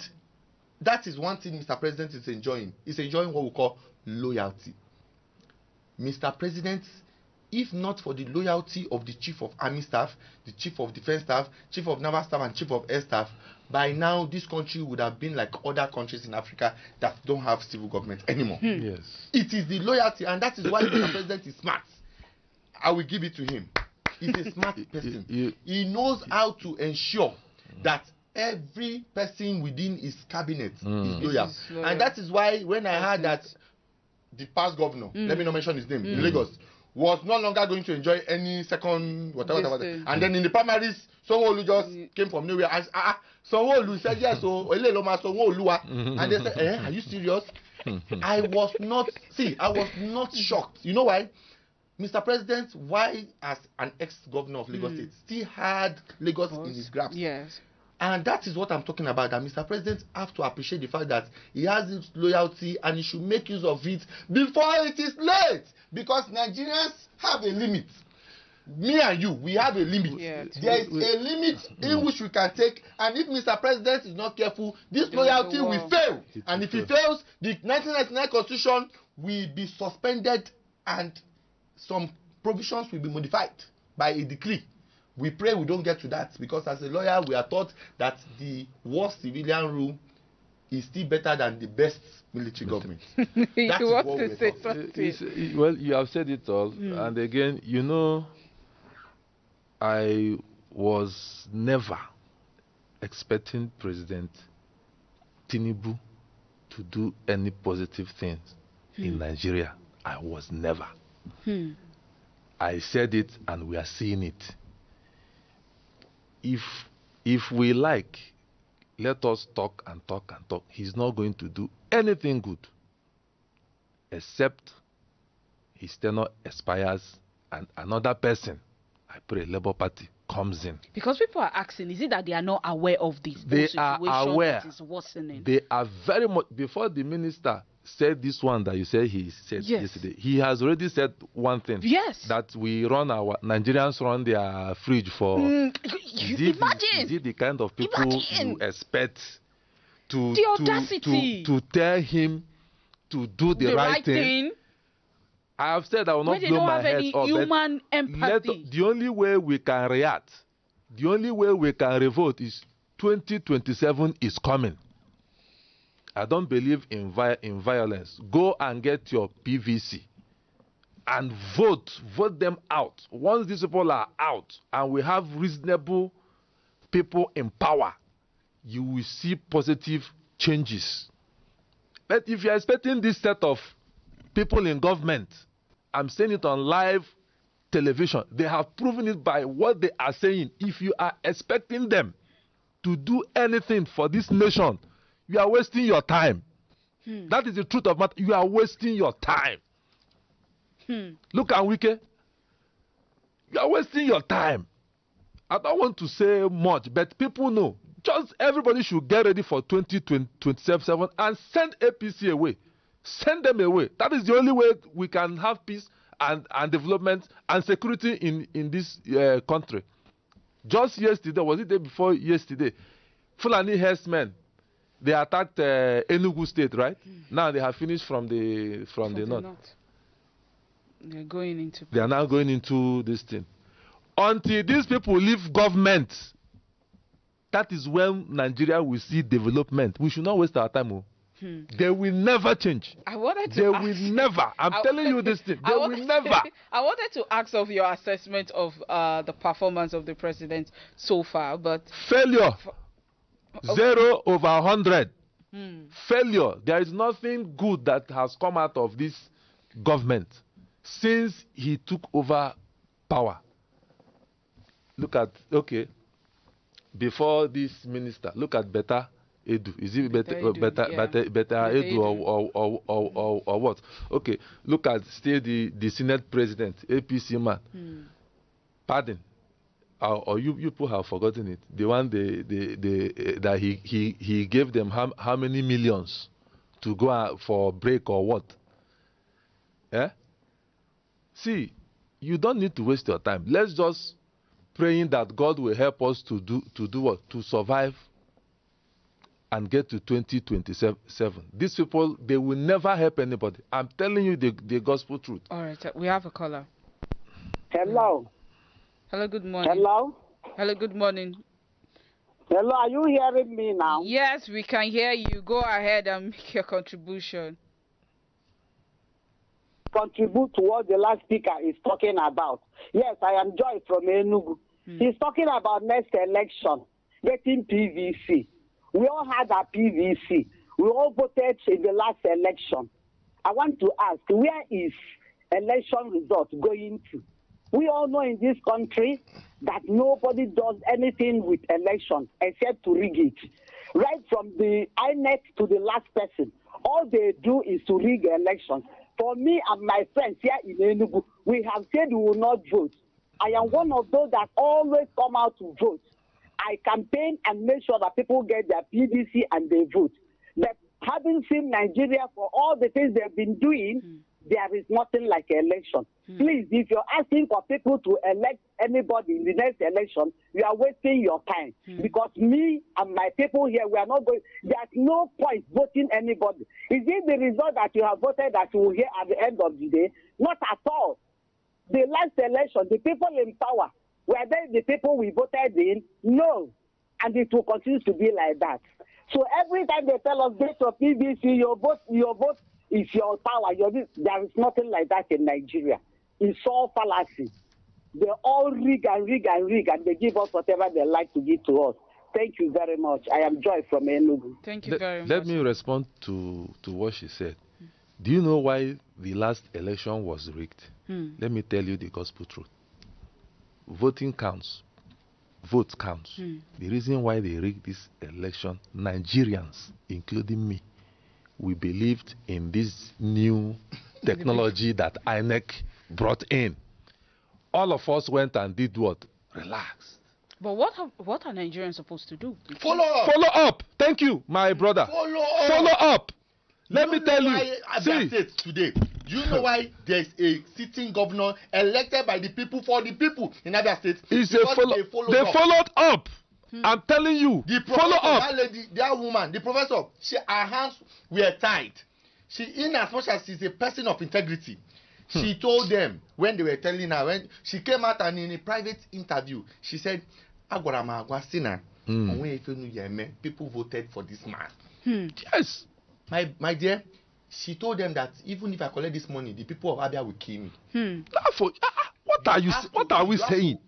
D: that is one thing Mr. President is enjoying. He's enjoying what we call loyalty. Mr. President, if not for the loyalty of the Chief of Army Staff, the Chief of Defense Staff, Chief of Naval Staff, and Chief of Air Staff, by now this country would have been like other countries in Africa that don't have civil government anymore.
B: Yes.
D: It is the loyalty, and that is why Mr. President is smart. I will give it to him. He's a smart person. He knows how to ensure that every person within his cabinet is loyal. And that is why when I heard that the past governor, let me not mention his name, in Lagos, was no longer going to enjoy any second whatever. And then in the primaries, Sanwo-Olu just came from nowhere. Sanwo-Olu said yes, so Sanwo-Olu. And they said, are you serious? I was not shocked. You know why? Mr. President, why as an ex-governor of Lagos State still had Lagos in his grasp?
A: Yes.
D: And that is what I'm talking about, that Mr. President have to appreciate the fact that he has his loyalty and he should make use of it before it is late. Because Nigerians have a limit. Me and you, we have a limit.
A: Yeah,
D: there is a limit in which we can take, and if Mr. President is not careful, this loyalty will fail. And if it fails, the 1999 Constitution will be suspended and some provisions will be modified by a decree. We pray we don't get to that, because as a lawyer we are taught that the worst civilian rule is still better than the best military government.
A: You want to say something?
B: Well, you have said it all. And again, you know, I was never expecting President Tinubu to do any positive things in Nigeria. I was never. I said it and we are seeing it. If we like, let us talk and talk and talk. He's not going to do anything good except his tenure expires and another person, I pray Labour Party, comes in.
A: Because people are asking, is it that they are not aware of this
B: They are aware.
A: that is worsening?
B: They are very much. Before the minister said this one that you said he said yesterday, he has already said one thing.
A: Yes.
B: That we run Nigerians run their fridge for.
A: Imagine.
B: Is it the kind of people you expect to
A: the audacity
B: to tell him to do the right thing? I have said I will not blow my head off.
A: Human empathy.
B: The only way we can react, the only way we can revolt is 2027 is coming. I don't believe in violence. Go and get your PVC and vote them out. Once these people are out and we have reasonable people in power, you will see positive changes. But if you're expecting this set of people in government, I'm saying it on live television, they have proven it by what they are saying. If you are expecting them to do anything for this nation, you are wasting your time. That is the truth of matter. You are wasting your time. Look at Wike. You are wasting your time. I don't want to say much, but people know. Just everybody should get ready for 2027 and send APC away. Send them away. That is the only way we can have peace and development and security in this country. Just yesterday, was it the day before yesterday, Fulani herdsmen, they attacked Enugu State, right? Now they have finished from the north.
A: They're going into.
B: They are now going into this thing. Until these people leave government, that is when Nigeria will see development. We should not waste our time. They will never change. They will never. I'm telling you this thing. They will never.
A: I wanted to ask of your assessment of the performance of the president so far, but
B: failure. 0 over 100. Failure. There is nothing good that has come out of this government since he took over power. Look at, before this minister, look at Beta Edu. Is it Beta Edu or what? Okay, look at still the Senate president, APC man. Pardon. Or you people have forgotten it. The one that he gave them how many millions to go out for break or what? See, you don't need to waste your time. Let's just praying that God will help us to do what? To survive and get to 2027. These people, they will never help anybody. I'm telling you the gospel truth.
A: All right, we have a caller.
F: Hello.
A: Hello, good morning.
F: Hello.
A: Hello, good morning.
F: Hello, are you hearing me now?
A: Yes, we can hear you. Go ahead and make your contribution.
F: Contribute to what the last speaker is talking about. Yes, I am Joy from Enugu. He's talking about next election, getting PVC. We all had our PVC. We all voted in the last election. I want to ask, where is election result going to? We all know in this country that nobody does anything with election except to rig it. Right from the INEC to the last person, all they do is to rig elections. For me and my friends here in Enugu, we have said we will not vote. I am one of those that always come out to vote. I campaign and make sure that people get their PVC and they vote. But having seen Nigeria for all the things they've been doing, there is nothing like election. Please, if you're asking for people to elect anybody in the next election, you are wasting your time. Because me and my people here, we are not going, there's no point voting anybody. Is it the result that you have voted that you will hear at the end of the day? Not at all. The last election, the people in power, were they the people we voted in? No. And it will continue to be like that. So every time they tell us, get your PVC, your vote is your power. There is nothing like that in Nigeria. It's all fallacy. They all rig, and they give us whatever they like to give to us. Thank you very much. I am Joy from Enugu.
A: Thank you very much.
B: Let me respond to what she said. Do you know why the last election was rigged? Let me tell you the gospel truth. Voting counts. Vote counts. The reason why they rigged this election, Nigerians, including me, we believed in this new technology that INEC brought in. All of us went and did what? relaxed.
A: But what are Nigerians supposed to do?
D: Follow up.
B: Follow up. Thank you, my brother.
D: Follow up.
B: Follow up. Let me tell you.
D: See, today, do you know why there's a sitting governor elected by the people for the people in Abia State?
B: It's a follow. They followed up. I'm telling you.
D: The
B: follow up.
D: That lady, that woman, the professor, her hands were tied. In as much as she's a person of integrity, she told them when they were telling her, when she came out and in a private interview, she said, people voted for this man.
B: Yes.
D: My dear, she told them that even if I collect this money, the people of Abia will kill me.
B: What are we saying?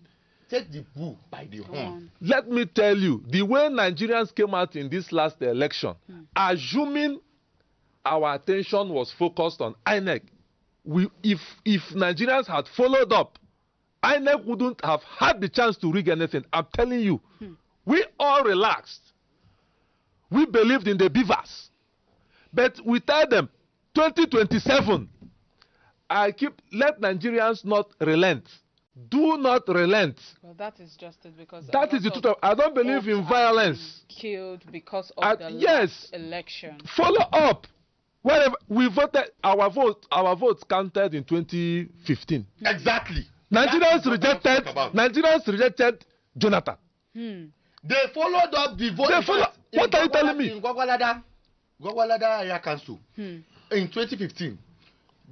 D: Take the bull by the horn.
B: Let me tell you, the way Nigerians came out in this last election, assuming our attention was focused on INEC, if Nigerians had followed up, INEC wouldn't have had the chance to rig anything. I'm telling you, we all relaxed. We believed in the beavers. But we tell them, 2027, let Nigerians not relent. Do not relent.
A: Well, that is just it, because
B: that is the truth. I don't believe in violence.
A: Killed because of the last election.
B: Follow up. Wherever we voted, our votes counted in 2015.
D: Exactly.
B: Nigerians rejected Jonathan.
D: They followed up the vote.
B: What are you telling me?
D: In Gwagwalada Area Council in 2015,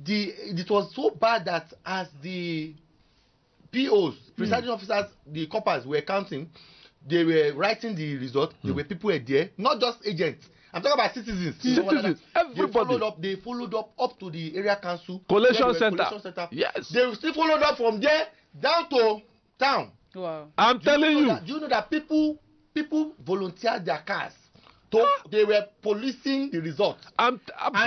D: it was so bad that as the POs, presiding officers, the coppers were counting, they were writing the result. There were people there, not just agents. I'm talking about citizens.
B: Everybody.
D: They followed up to the area council.
B: Collation center. Yes.
D: They still followed up from there down to town.
A: Wow.
B: I'm telling you.
D: Do you know that people volunteered their cars? They were policing the results. And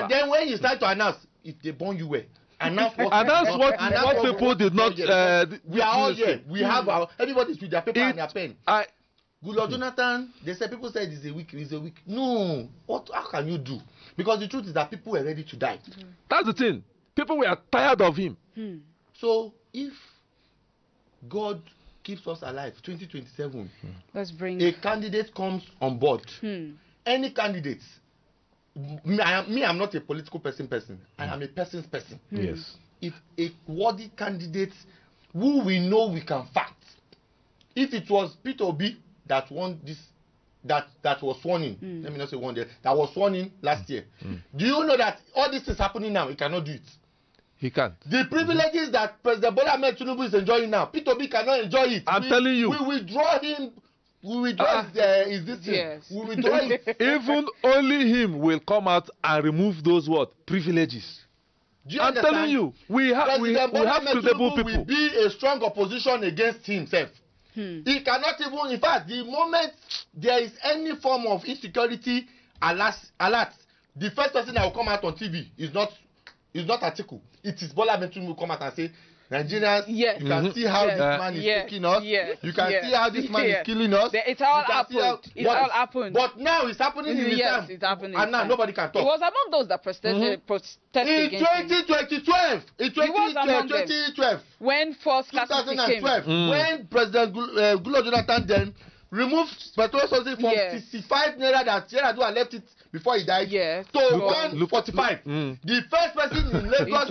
D: then when you start to announce, if they burn you well, announce
B: what people did not.
D: We are all here. We have everybody's with their paper and their pen. Good Jonathan, people said it's a week. No, how can you do? Because the truth is that people were ready to die.
B: That's the thing. People were tired of him.
D: So if God keeps us alive, 2027,
A: let's bring
D: a candidate comes on board. Any candidate. I'm not a political person. I am a person's person.
B: Yes.
D: If a worthy candidate who we know we can fact, if it was Peter Obi that won this, that was sworn in, let me not say one day, that was sworn in last year, do you know that all this is happening now? He cannot do it.
B: He can't.
D: The privileges that President Bola Ahmed Tinubu is enjoying now, Peter Obi cannot enjoy it.
B: I'm telling you.
D: We withdraw him. We withdraw
A: yes.
D: We withdraw it.
B: Even only him will come out and remove those privileges. I'm telling you, we have credible people.
D: Will be a strong opposition against himself. He cannot even, in fact, the moment there is any form of insecurity alert, the first person that will come out on TV is not Atiku. It is Bola Ahmed Tinubu will come out and say, Nigerians, you can see how this man is taking us. You can see how this man is killing us.
A: It all happened.
D: But now it's happening in the time.
A: It's happening.
D: And now nobody can talk.
A: It was among those that protested
D: in
A: against
D: 2012. In 2012.
A: When first scarcity came.
D: When President Goodluck Jonathan then removed petrol subsidy from 65 naira that Yar'Adua left it before he died to 145. The first person in Lagos,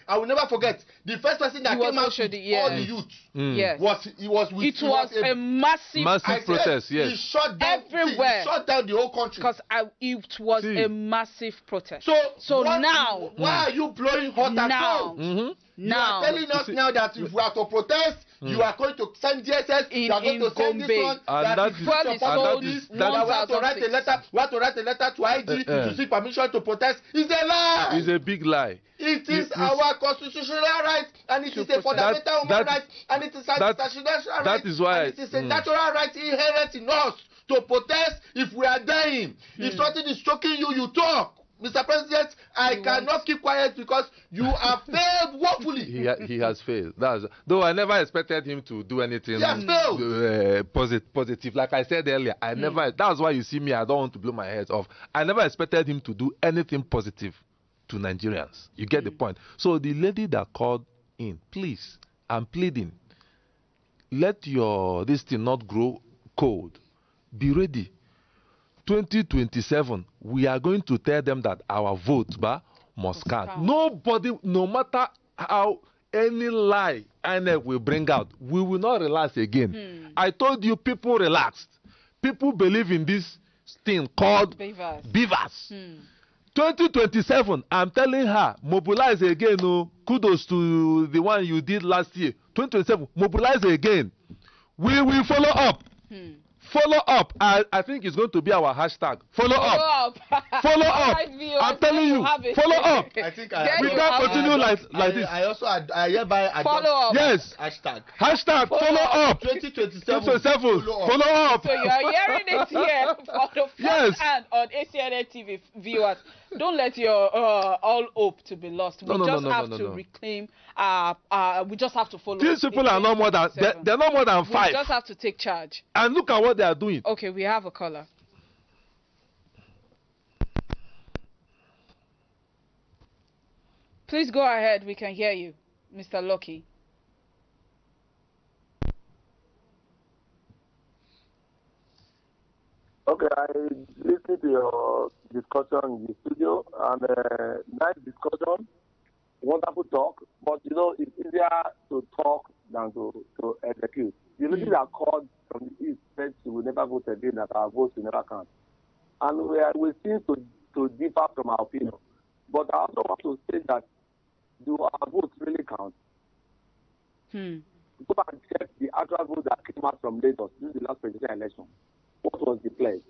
D: I will never forget. The first person that came out with all the youth was
A: a massive
B: protest. Yes,
D: he shut down
A: everywhere.
D: He shut down the whole country
A: because it was a massive protest.
D: So
A: now,
D: why are you blowing hot at all? You are telling us now that if we are to protest, you are going to send DSS, you are going to send this one, that we have to write a letter to IG to seek permission to protest. It's a lie.
B: It's a big lie.
D: It is our constitutional right, and it is a fundamental human right, and it is a statutory right.
B: That is why
D: it is a natural right inherent in us to protest if we are dying. If something is choking you, you talk. Mr. President, I cannot keep quiet because you have failed woefully.
B: He has failed. Though I never expected him to do anything positive. Like I said earlier, that's why you see me, I don't want to blow my head off. I never expected him to do anything positive to Nigerians. You get the point. So the lady that called in, please, I'm pleading, let this thing not grow cold. Be ready. 2027, we are going to tell them that our vote must count. Nobody, no matter how any lie INEC will bring out, we will not relax again. I told you, people relaxed. People believe in this thing called beavers. 2027, I'm telling her, mobilize again. Oh, kudos to the one you did last year. 2027, mobilize again. We will follow up. Follow up. I think it's going to be our hashtag. Follow up. Follow up. I'm telling you. Follow up.
D: I think
B: we can't continue like this.
D: I also hereby
A: follow up.
B: Yes. Hashtag follow up.
D: 2027.
B: Follow up.
A: So you are hearing it here for the first hand on ACNNTV viewers. Don't let your all hope to be lost. We just have to reclaim. We just have to follow.
B: These people are not more than they're not more than 5.
A: We just have to take charge.
B: And look at what they are doing.
A: Okay, we have a caller. Please go ahead. We can hear you, Mr. Lucky.
F: Okay, I listened to your discussion in the studio, and nice discussion, wonderful talk, but you know, it's easier to talk than to execute. The lady that called from the East said she will never vote again, that our votes will never count. And we seem to differ from our opinion. But I also want to say that, do our votes really count? Go and check the actual vote that came out from Lagos during the last presidential election. What was the pledge?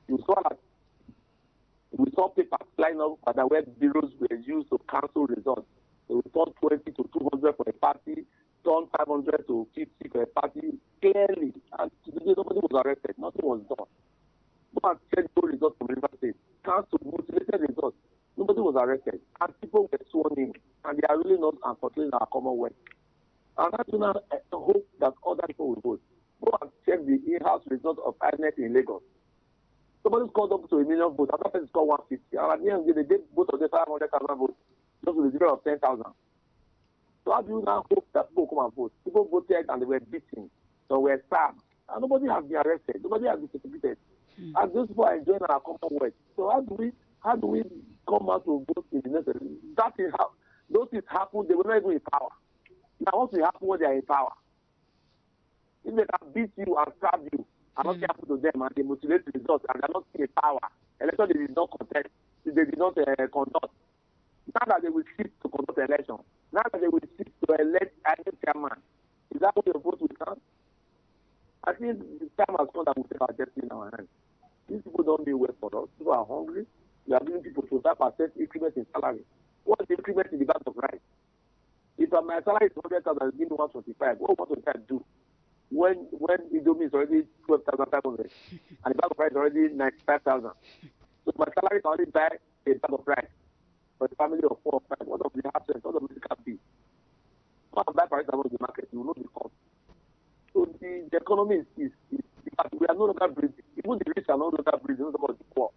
F: You saw that we saw papers flying up that where bureaus were used to cancel results. They would turn 20 to 200 for a party, turn 500 to 50 for a party, clearly. And today nobody was arrested, nothing was done. Go and check those results from River State. Cancelled, mutilated results. Nobody was arrested. And people were sworn in. And they are really not unfortunately in our Commonwealth. And I do not hope that other people will vote. Go and check the in-house results of INEC in Lagos. Somebody scored up to 1 million votes. Another person scored 150. And at the end of the day, they gave both of them 500,000 votes. Just with a difference of 10,000. So how do you now hope that people come and vote? People voted and they were beaten. So were stabbed. And nobody has been arrested. Nobody has been prosecuted. And those people are enjoying our Commonwealth. So how do we come out to vote in the next election? That is how those things happen. They were not even in power. Now what will happen when they are in power? If they can beat you and stab you, and not happen to them, and they motivate the results, and they are not in power, election they did not contest, they did not conduct. Now that they will seek to conduct the election, now that they will seek to elect a chairman, is that what your vote will count? I think the time has come that we take our destiny in our hands. These people don't mean well for us. People are hungry. We are giving people 25% increment in salary. What is the increment in the bag of rice? If my salary is 100,000, give me 125. What will 125 do? When Indomie is already 12,500 and the bag of rice is already 95,000. So my salary can only buy a bag of rice for a family of 4 or 5. What of the absence? What of the medical bill? What of buy paracetamol in the market? You will know the cost. So the economy is we are no longer breathing. Even the rich are no longer breathing, not about the poor.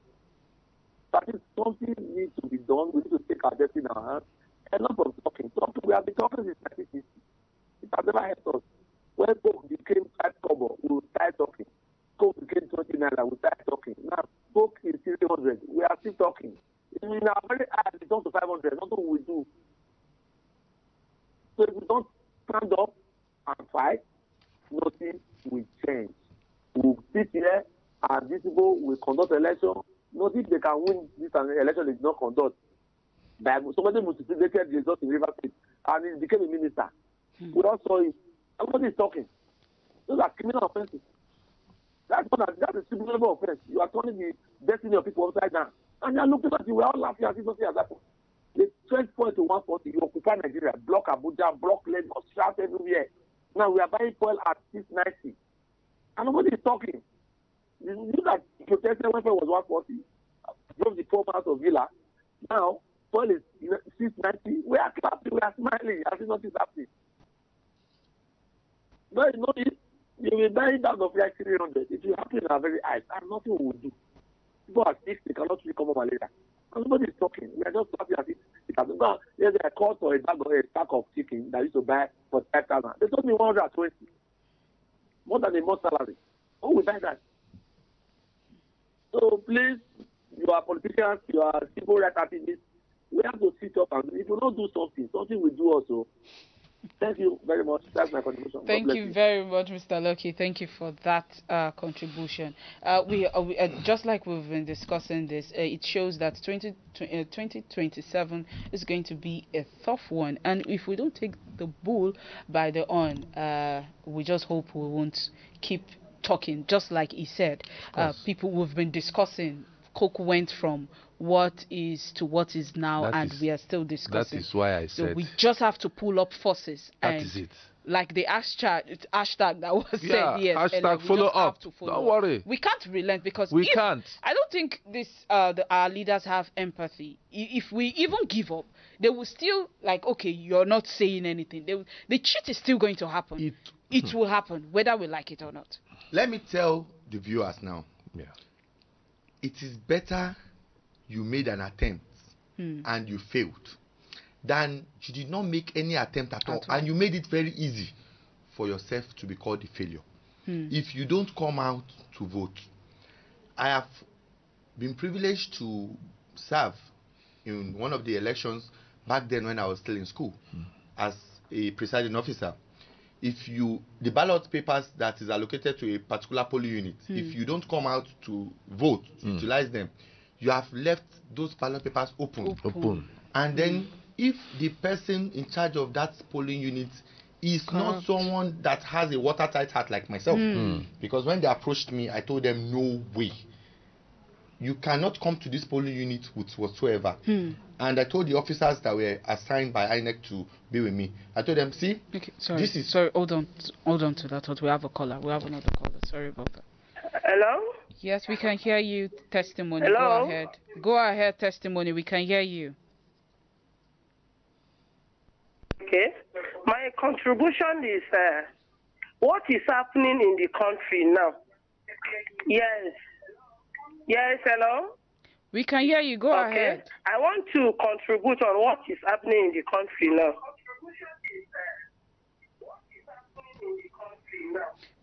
F: So I think something needs to be done. We need to take our destiny in our hands. Enough of talking. We have been talking since 1960. It has never helped us. When Coke became 5 kobo, we will start talking. Coke became 20 naira, we will start talking. Now, Coke is 300, we are still talking. In our very high, it's down to 500, nothing we will do. So if we don't stand up and fight, nothing will change. We will sit here and these people will conduct election. Not if they can win this election, they did not conduct. But somebody multiplied the results in River State and he became a minister. We all saw it. Everybody is talking. Those are criminal offenses. That's a criminal offense. You are turning the destiny of people upside down. And you're looking at you, we're all laughing as if nothing has happened. The 12 point to 140, you occupy Nigeria, block Abuja, block Lagos, shout everywhere. Now we are buying oil at 690. And nobody is talking. You know that protesting when oil was 140, drove the poor man to Villa. Now, oil is 690. We are clapping, we are smiling, as if nothing is happening. No, you know it. You will buy it out of like 300. It will happen in our very eyes, and nothing will do. People are sick, they cannot recover malaria.
C: Nobody is talking. We are just happy as it has gone. There's a cost for a sack of chicken that I used to buy for 5,000. They told me 120. More than a month's salary. Who will buy that? So please, you are politicians, you are civil rights activists. We have to sit up and if we don't do something, something will do also. Thank you very much. That's my contribution.
A: Thank you very much, Mr. Lucky. Thank you for that contribution. We just like we've been discussing this, it shows that 2027 is going to be a tough one. And if we don't take the bull by the horn, we just hope we won't keep talking. Just like he said, people we've been discussing, Coke went from what is to what is now, and we are still discussing.
B: That is why I said.
A: So we just have to pull up forces.
B: That is it.
A: Like the hashtag that was said, yes.
B: Hashtag follow up. Don't worry.
A: We can't relent because
B: we can't.
A: I don't think our leaders have empathy. If we even give up, they will still like, okay, you're not saying anything. The cheat is still going to happen. It will happen, whether we like it or not.
D: Let me tell the viewers now.
B: Yeah.
D: It is better you made an attempt and you failed than you did not make any attempt at all and you made it very easy for yourself to be called a failure. If you don't come out to vote. I have been privileged to serve in one of the elections back then when I was still in school as a presiding officer. If the ballot papers that is allocated to a particular polling unit, if you don't come out to vote, to utilize them, you have left those ballot papers open. And then if the person in charge of that polling unit is not someone that has a watertight heart like myself, because when they approached me, I told them, no way. You cannot come to this polling unit with whatsoever. And I told the officers that were assigned by INEC to be with me, I told them, see,
A: sorry, hold on to that. We have a caller. We have another caller. Sorry about that.
G: Hello?
A: Yes, we can hear you. Testimony.
G: Hello?
A: Go ahead. Go ahead, testimony. We can hear you.
G: Okay. My contribution is what is happening in the country now. Yes. Yes, hello?
A: We can hear you. Go ahead.
G: I want to contribute on what is happening in the country now.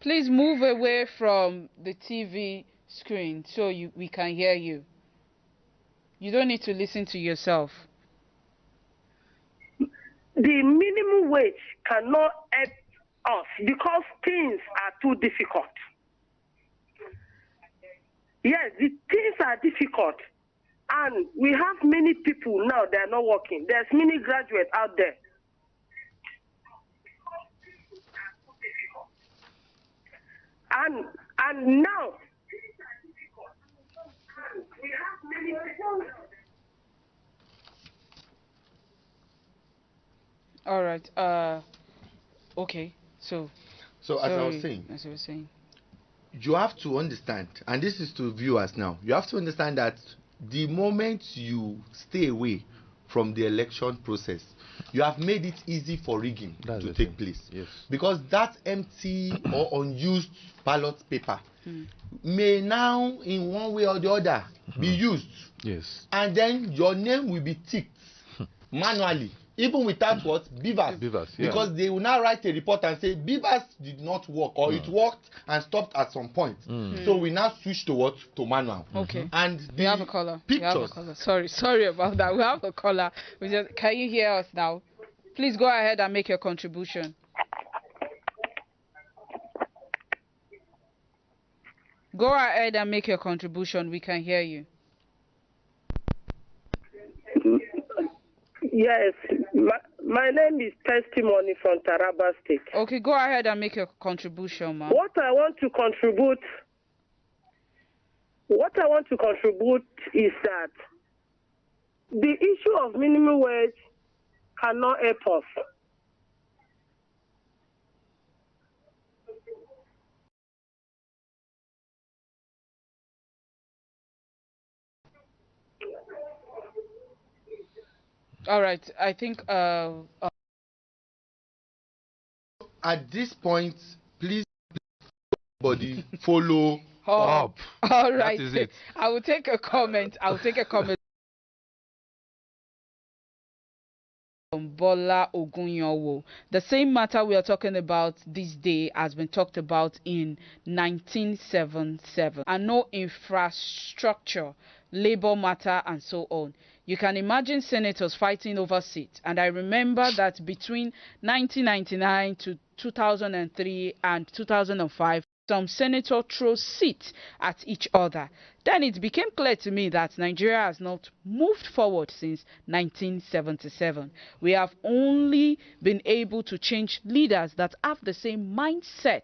A: Please move away from the TV screen so we can hear you. You don't need to listen to yourself.
G: The minimum wage cannot help us because things are too difficult. Yes, the things are difficult. And we have many people now that are not working. There's many graduates out there. And now, we have many people.
A: All right. Okay. So
D: as I was saying, you have to understand, and this is to viewers now, you have to understand that the moment you stay away from the election process, you have made it easy for rigging to take place.
B: Yes.
D: Because that empty or unused ballot paper may now, in one way or the other, be used.
B: Yes.
D: And then your name will be ticked manually. Even without what? Beavers.
B: Yeah.
D: Because they will now write a report and say Beavers did not work, or it worked and stopped at some point. So we now switch to what? To manual.
A: Okay.
D: And
A: we have a caller.
D: Pictures.
A: Sorry about that. We have a caller. Can you hear us now? Please go ahead and make your contribution. Go ahead and make your contribution. We can hear you.
G: Yes, my name is Testimony from Taraba State.
A: Okay, go ahead and make your contribution, ma'am.
G: What I want to contribute is that the issue of minimum wage cannot help us.
A: All right, I think
D: at this point, please everybody follow up.
A: All right.
B: That is it.
A: I will take a comment. Bola Ogunyowo. The same matter we are talking about this day has been talked about in 1977, and no infrastructure, labor matter, and so on. You can imagine senators fighting over seats, and I remember that between 1999 to 2003 and 2005, some senators threw seats at each other. Then it became clear to me that Nigeria has not moved forward since 1977. We have only been able to change leaders that have the same mindset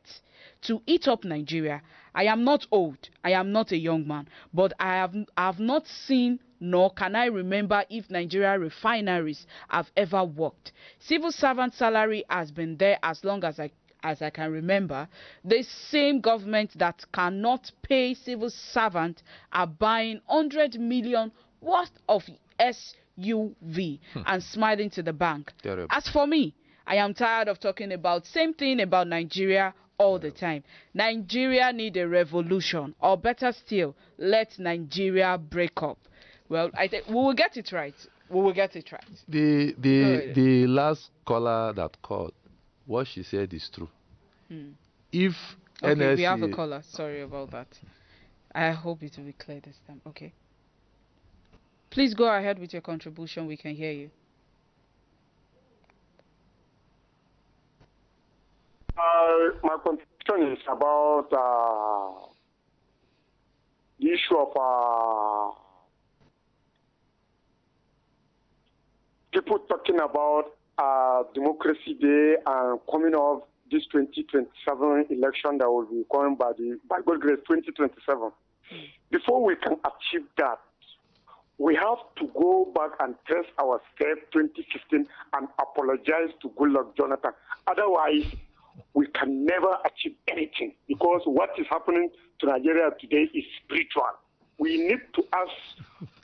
A: to eat up Nigeria. I am not old, I am not a young man, but I have not seen nor can I remember if Nigeria refineries have ever worked. Civil servant salary has been there as long as I can remember. The same government that cannot pay civil servants are buying 100 million worth of SUV and smiling to the bank.
B: Terrible.
A: As for me, I am tired of talking about same thing about Nigeria all the time. Nigeria need a revolution, or better still, let Nigeria break up. Well, I think we will get it right. We will get it right.
B: The last caller that called, what she said is true. If
A: okay,
B: NSC,
A: we have a caller. Sorry about that. I hope it will be clear this time. Okay. Please go ahead with your contribution. We can hear you.
C: My contribution is about the issue of people talking about Democracy Day and coming up this 2027 election that will be coming by God grace 2027. Before we can achieve that, we have to go back and trace our step 2015 and apologize to Goodluck Jonathan. Otherwise, we can never achieve anything, because what is happening to Nigeria today is spiritual. We need to ask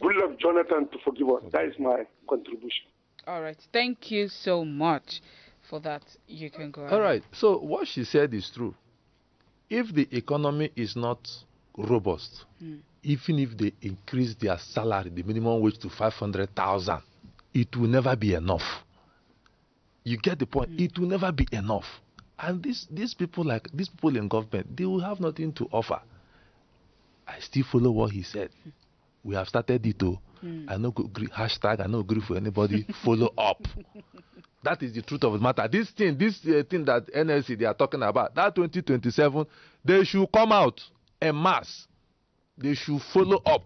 C: Goodluck Jonathan to forgive us. That is my contribution.
A: All right. Thank you so much for that. You can go ahead.
B: All right. So what she said is true. If the economy is not robust, even if they increase their salary, the minimum wage to 500,000, it will never be enough. You get the point? It will never be enough. And these people in government, they will have nothing to offer. I still follow what he said. We have started it too. I no agree, hashtag I no agree for anybody. Follow up. That is the truth of the matter. This thing that NLC they are talking about, that 2027, they should come out en masse. They should follow up.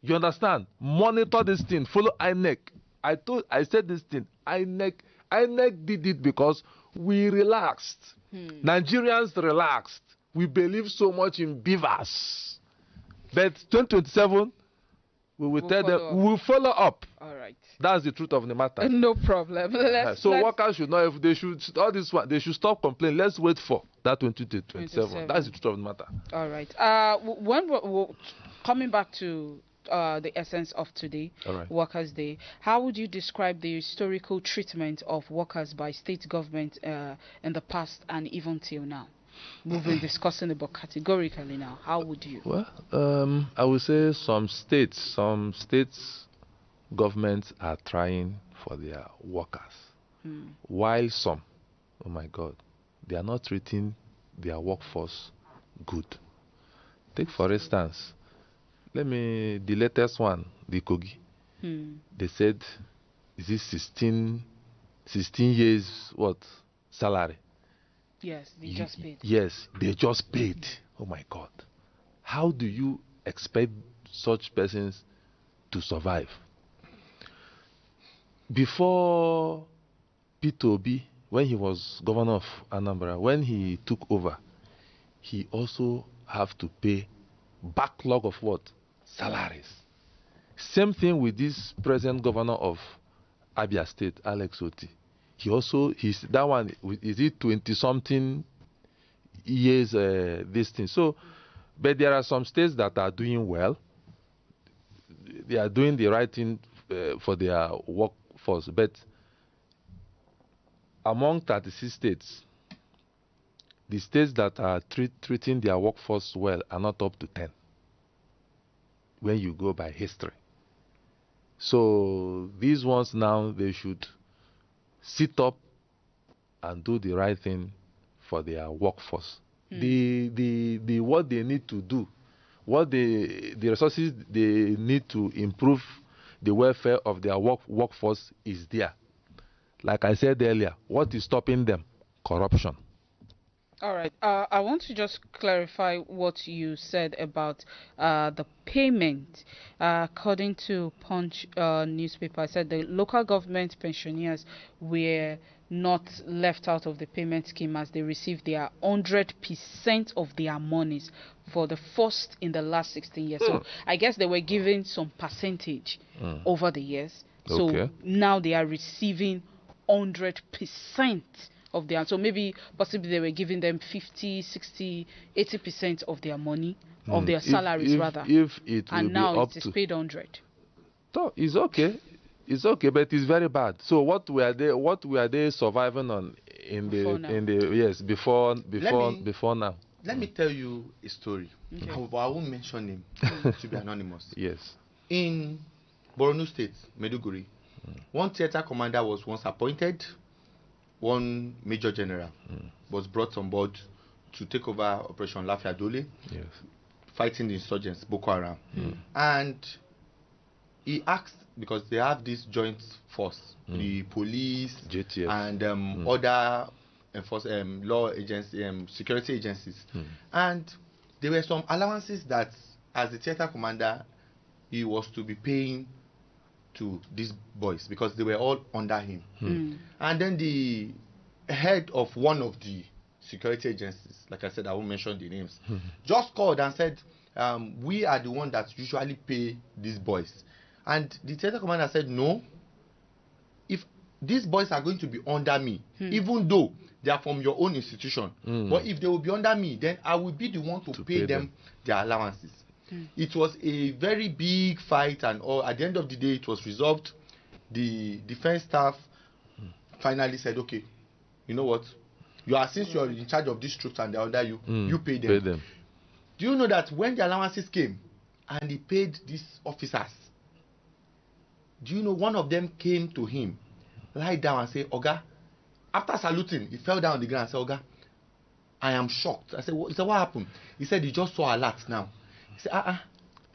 B: You understand? Monitor this thing. Follow INEC. I said this thing. INEC did it because we relaxed. Nigerians relaxed. We believe so much in beavers. But 2027, we will tell them, we will follow up.
A: All right.
B: That's the truth of the matter.
A: No problem.
B: Workers should know if they should all this one. They should stop complaining. Let's wait for that 2027. That's the truth of the matter.
A: All right. When we're coming back to the essence of today, Workers' Day, how would you describe the historical treatment of workers by state government in the past and even till now? We've been discussing about categorically now. How would you?
B: Well, I would say some states governments are trying for their workers, while some, oh my God, they are not treating their workforce good. Take for instance, the latest one, the Kogi. They said, is this 16 years salary?
A: Yes, they just paid.
B: Yes, they just paid. Oh my God. How do you expect such persons to survive? Before Peter Obi, when he was governor of Anambra, when he took over, he also have to pay backlog of what? Salaries. Same thing with this present governor of Abia State, Alex Oti. That one, is it 20-something years, this thing. So, but there are some states that are doing well. They are doing the right thing for their workforce. But among 36 states, the states that are treating their workforce well are not up to 10 when you go by history. So these ones now, they should sit up and do the right thing for their workforce. The what they need to do, what the resources they need to improve the welfare of their workforce is there. Like I said earlier, what is stopping them? Corruption.
A: All right. I want to just clarify what you said about the payment. According to Punch newspaper, I said the local government pensioners were not left out of the payment scheme as they received their 100% of their monies for the first in the last 16 years. So I guess they were given some percentage over the years. So now they are receiving 100% of their, so maybe possibly they were giving them 50, 60, 80% of their money, of their salaries rather.
B: If it will
A: and now
B: be up
A: it is
B: to
A: paid 100.
B: So it's okay. It's okay, but it's very bad. So what were they surviving on before now?
D: Let me tell you a story. Okay. I won't mention him to be anonymous.
B: Yes.
D: In Borno State, Maiduguri, one theater commander was once appointed. One major general was brought on board to take over Operation Lafia Dole, fighting the insurgents, Boko Haram. And he asked, because they have this joint force, the police,
B: JTF,
D: and other law agencies, security agencies. And there were some allowances that, as the theater commander, he was to be paying to these boys because they were all under him. And then the head of one of the security agencies, like I said, I won't mention the names, just called and said, we are the one that usually pay these boys. And the theater commander said, no, if these boys are going to be under me, even though they are from your own institution, but if they will be under me, then I will be the one to pay them their allowances. It was a very big fight, and at the end of the day, it was resolved. The defense staff finally said, okay, you know what? Since you are in charge of these troops and they are under you, you pay them. Do you know that when the allowances came and he paid these officers, do you know one of them came to him, lie down and say, Oga, after saluting, he fell down on the ground and said, Oga, I am shocked. I said, what happened? He said he just saw alert now. He said,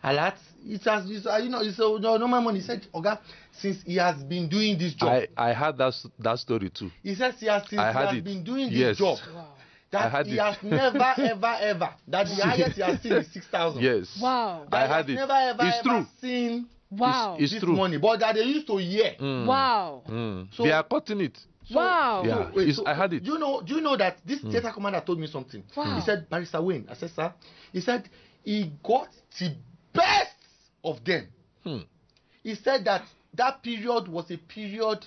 D: alert? It's normal money. He said, Oga, since he has been doing this job.
B: I heard that story too.
D: He said he has been doing this job. Wow. That he has never, ever, that the highest he has seen is 6,000.
B: Yes.
A: Wow.
D: That I had it. Never, ever seen
B: it's true.
D: Money, but that they used to hear.
A: Wow.
B: So they are cutting it.
A: Wow.
B: Yeah, I had it.
D: Do you know that this theater commander told me something?
A: Wow.
D: He said, Barrister Wayne, I said, sir, he said he got the best of them. He said that period was a period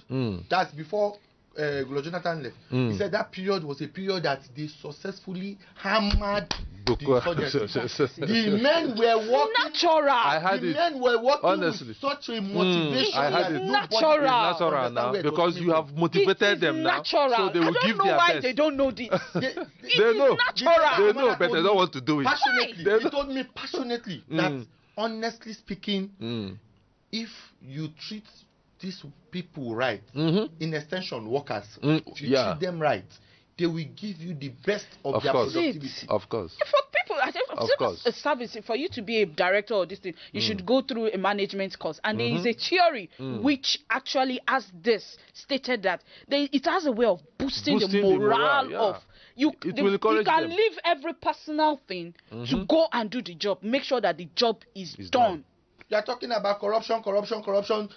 D: that's before Jonathan left. He said that period was a period that they successfully hammered the insurgents. The men were working
A: natural.
D: Men were working
B: honestly
D: with such a motivation.
B: I had it.
A: Natural
B: now because you have motivated them now, so they will give their best. I don't know
A: why they don't know this.
B: They know. They know, but they don't want to do it.
D: Passionately, he told me passionately that honestly speaking, if you treat these people right, in extension workers, if you treat them right, they will give you the best of their productivity.
B: Of course.
A: For people, I think a service, for you to be a director or this thing, you should go through a management course. And there is a theory which actually has this stated that it has a way of boosting the morale of you can leave every personal thing to go and do the job. Make sure that the job is done.
D: You are talking about corruption.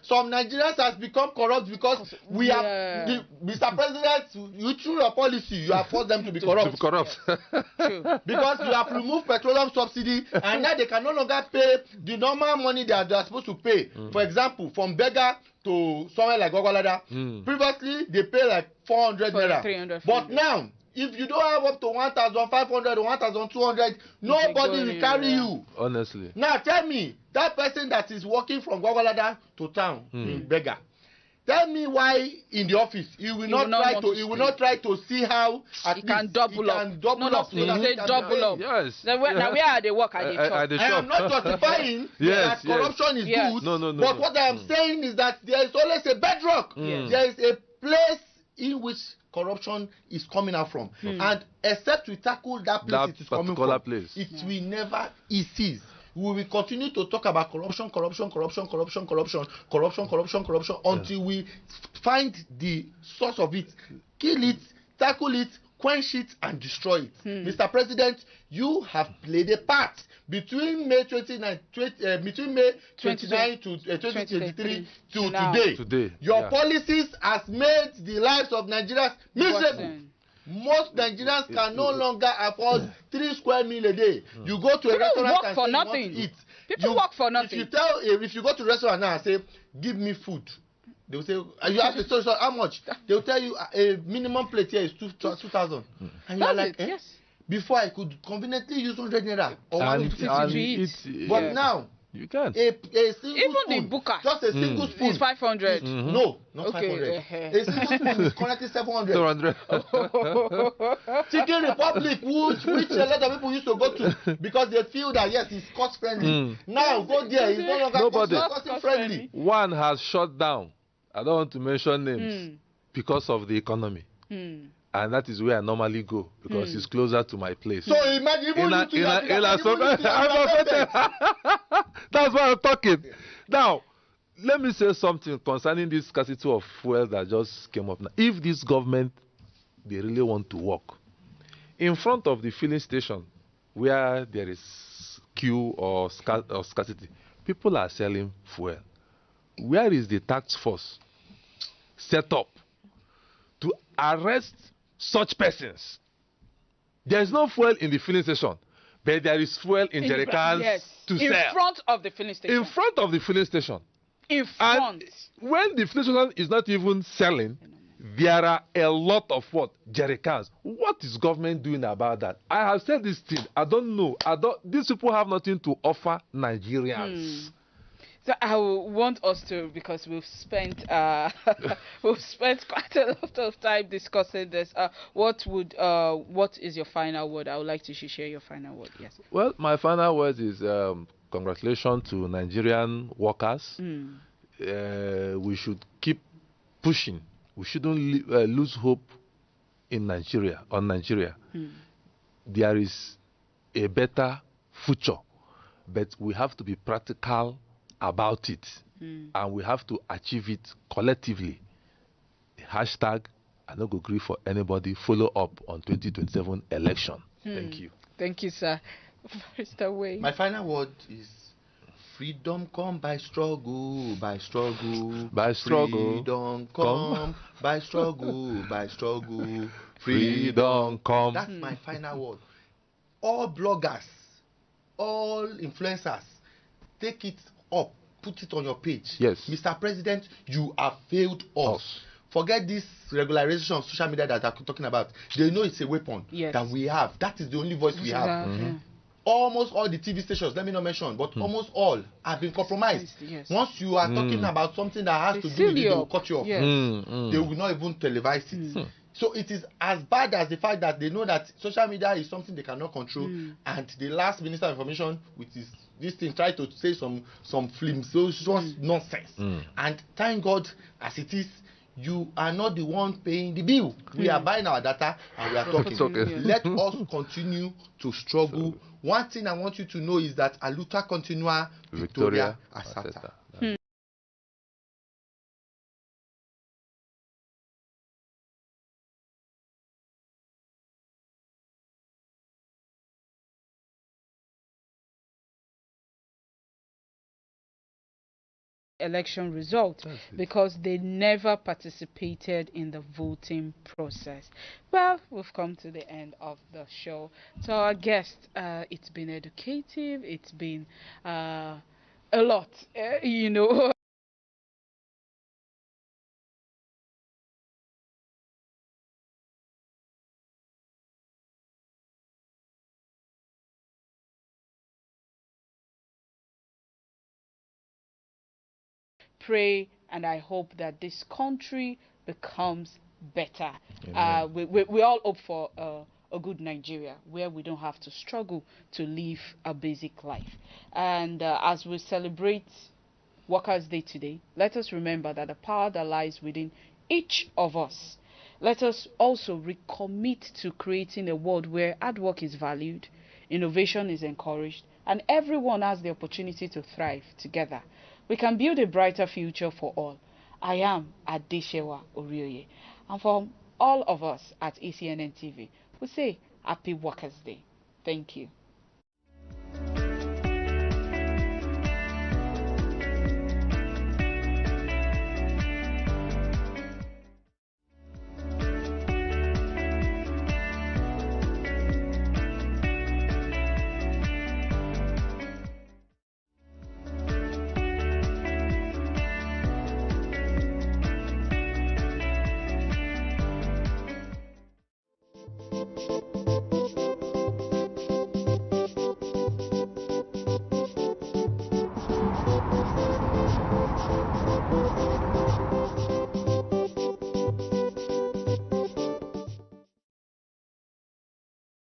D: Some Nigerians has become corrupt because we have, Mr. President, you through your policy, you have forced them to be corrupt. Because you have removed petroleum subsidy, and now they can no longer pay the normal money they are supposed to pay. For example, from beggar to somewhere like Gogolada, previously they pay like 400 naira. 300. But now, if you don't have up to 1,500 or 1,200, nobody will carry you.
B: Honestly.
D: Now tell me, that person that is working from Gogolada to town in Bega, tell me why in the office he will not try to see how
A: he can double up. Double up.
B: Yes.
A: Now where are they work at the shop?
D: I am not justifying that corruption is good.
B: No.
D: But what I am saying is that there is always a bedrock. There is a place in which corruption is coming out from. And except we tackle that place it is coming from, it will never cease. We will continue to talk about corruption until we find the source of it, kill it, tackle it, quench it, and destroy it. Mr. President, you have played a part between May 29 to 2023 to today. Your policies has made the lives of Nigerians miserable. Most Nigerians can no longer afford 3 square meal a day. You go to a restaurant and say you want to eat.
A: People work for nothing.
D: If you go to a restaurant now and say, give me food, they will say, you have to say, so how much? They will tell you a minimum plate here is 2,000. And you are like, yes. Before I could conveniently use 100 naira or 150 to eat. But now,
B: you can't.
D: A single
A: even
D: spoon,
A: the booker,
D: just a single spoon
A: is 500.
D: No, not 500. A single spoon is currently 700. Chicken Republic, which a lot of people used to go to because they feel that yes, it's cost friendly. Now go there, it's no longer cost friendly.
B: One has shut down. I don't want to mention names because of the economy. And that is where I normally go because it's closer to my place.
D: So imagine
B: that's why I'm talking. Now, let me say something concerning this scarcity of fuel that just came up now. If this government, they really want to work, in front of the filling station where there is queue or scarcity, people are selling fuel. Where is the task force set up to arrest such persons? There is no fuel in the filling station, but there is fuel in jerry cans to sell.
A: In front of the filling station.
B: In front of the filling station.
A: In front.
B: And when the filling station is not even selling, there are a lot of what? Jerry cans. What is government doing about that? I have said this thing. I don't know. These people have nothing to offer Nigerians.
A: So I want us to, because we've spent quite a lot of time discussing this. What is your final word? I would like to share your final word. Yes.
B: Well, my final word is congratulations to Nigerian workers. We should keep pushing. We shouldn't lose hope in Nigeria. There is a better future, but we have to be practical about it, and we have to achieve it collectively. Hashtag I no go agree for anybody. Follow up on 2027 election. Thank you.
A: Thank you, sir. Mr. Wayne.
D: My final word is freedom come by struggle, by struggle,
B: by struggle.
D: Freedom come by struggle, by struggle.
B: Freedom come.
D: That's my final word. All bloggers, all influencers, take it up, put it on your page.
B: Yes.
D: Mr. President, you have failed us. Forget this regularization of social media that I'm talking about. They know it's a weapon that we have. That is the only voice we have. Almost all the TV stations, let me not mention, but almost all have been compromised. Once you are talking about something that has to do with it, they will cut you off. They will not even televise it. So it is as bad as the fact that they know that social media is something they cannot control, and the last Minister of Information with this thing tried to say some films, so it was nonsense. And thank God, as it is, you are not the one paying the bill. We are buying our data and we are talking. Let us continue to struggle. One thing I want you to know is that a luta continua, Victoria Asata.
A: Election result because they never participated in the voting process. Well, we've come to the end of the show. So our guest, it's been educative, it's been a lot, pray and I hope that this country becomes better. We all hope for a good Nigeria where we don't have to struggle to live a basic life. And as we celebrate Workers' Day today, let us remember that the power that lies within each of us Let us also recommit to creating a world where hard work is valued, innovation is encouraged, and everyone has the opportunity to thrive together. We can build a brighter future for all. I am Adeshewa Orioye, and from all of us at ACNN TV, we say Happy Workers' Day. Thank you.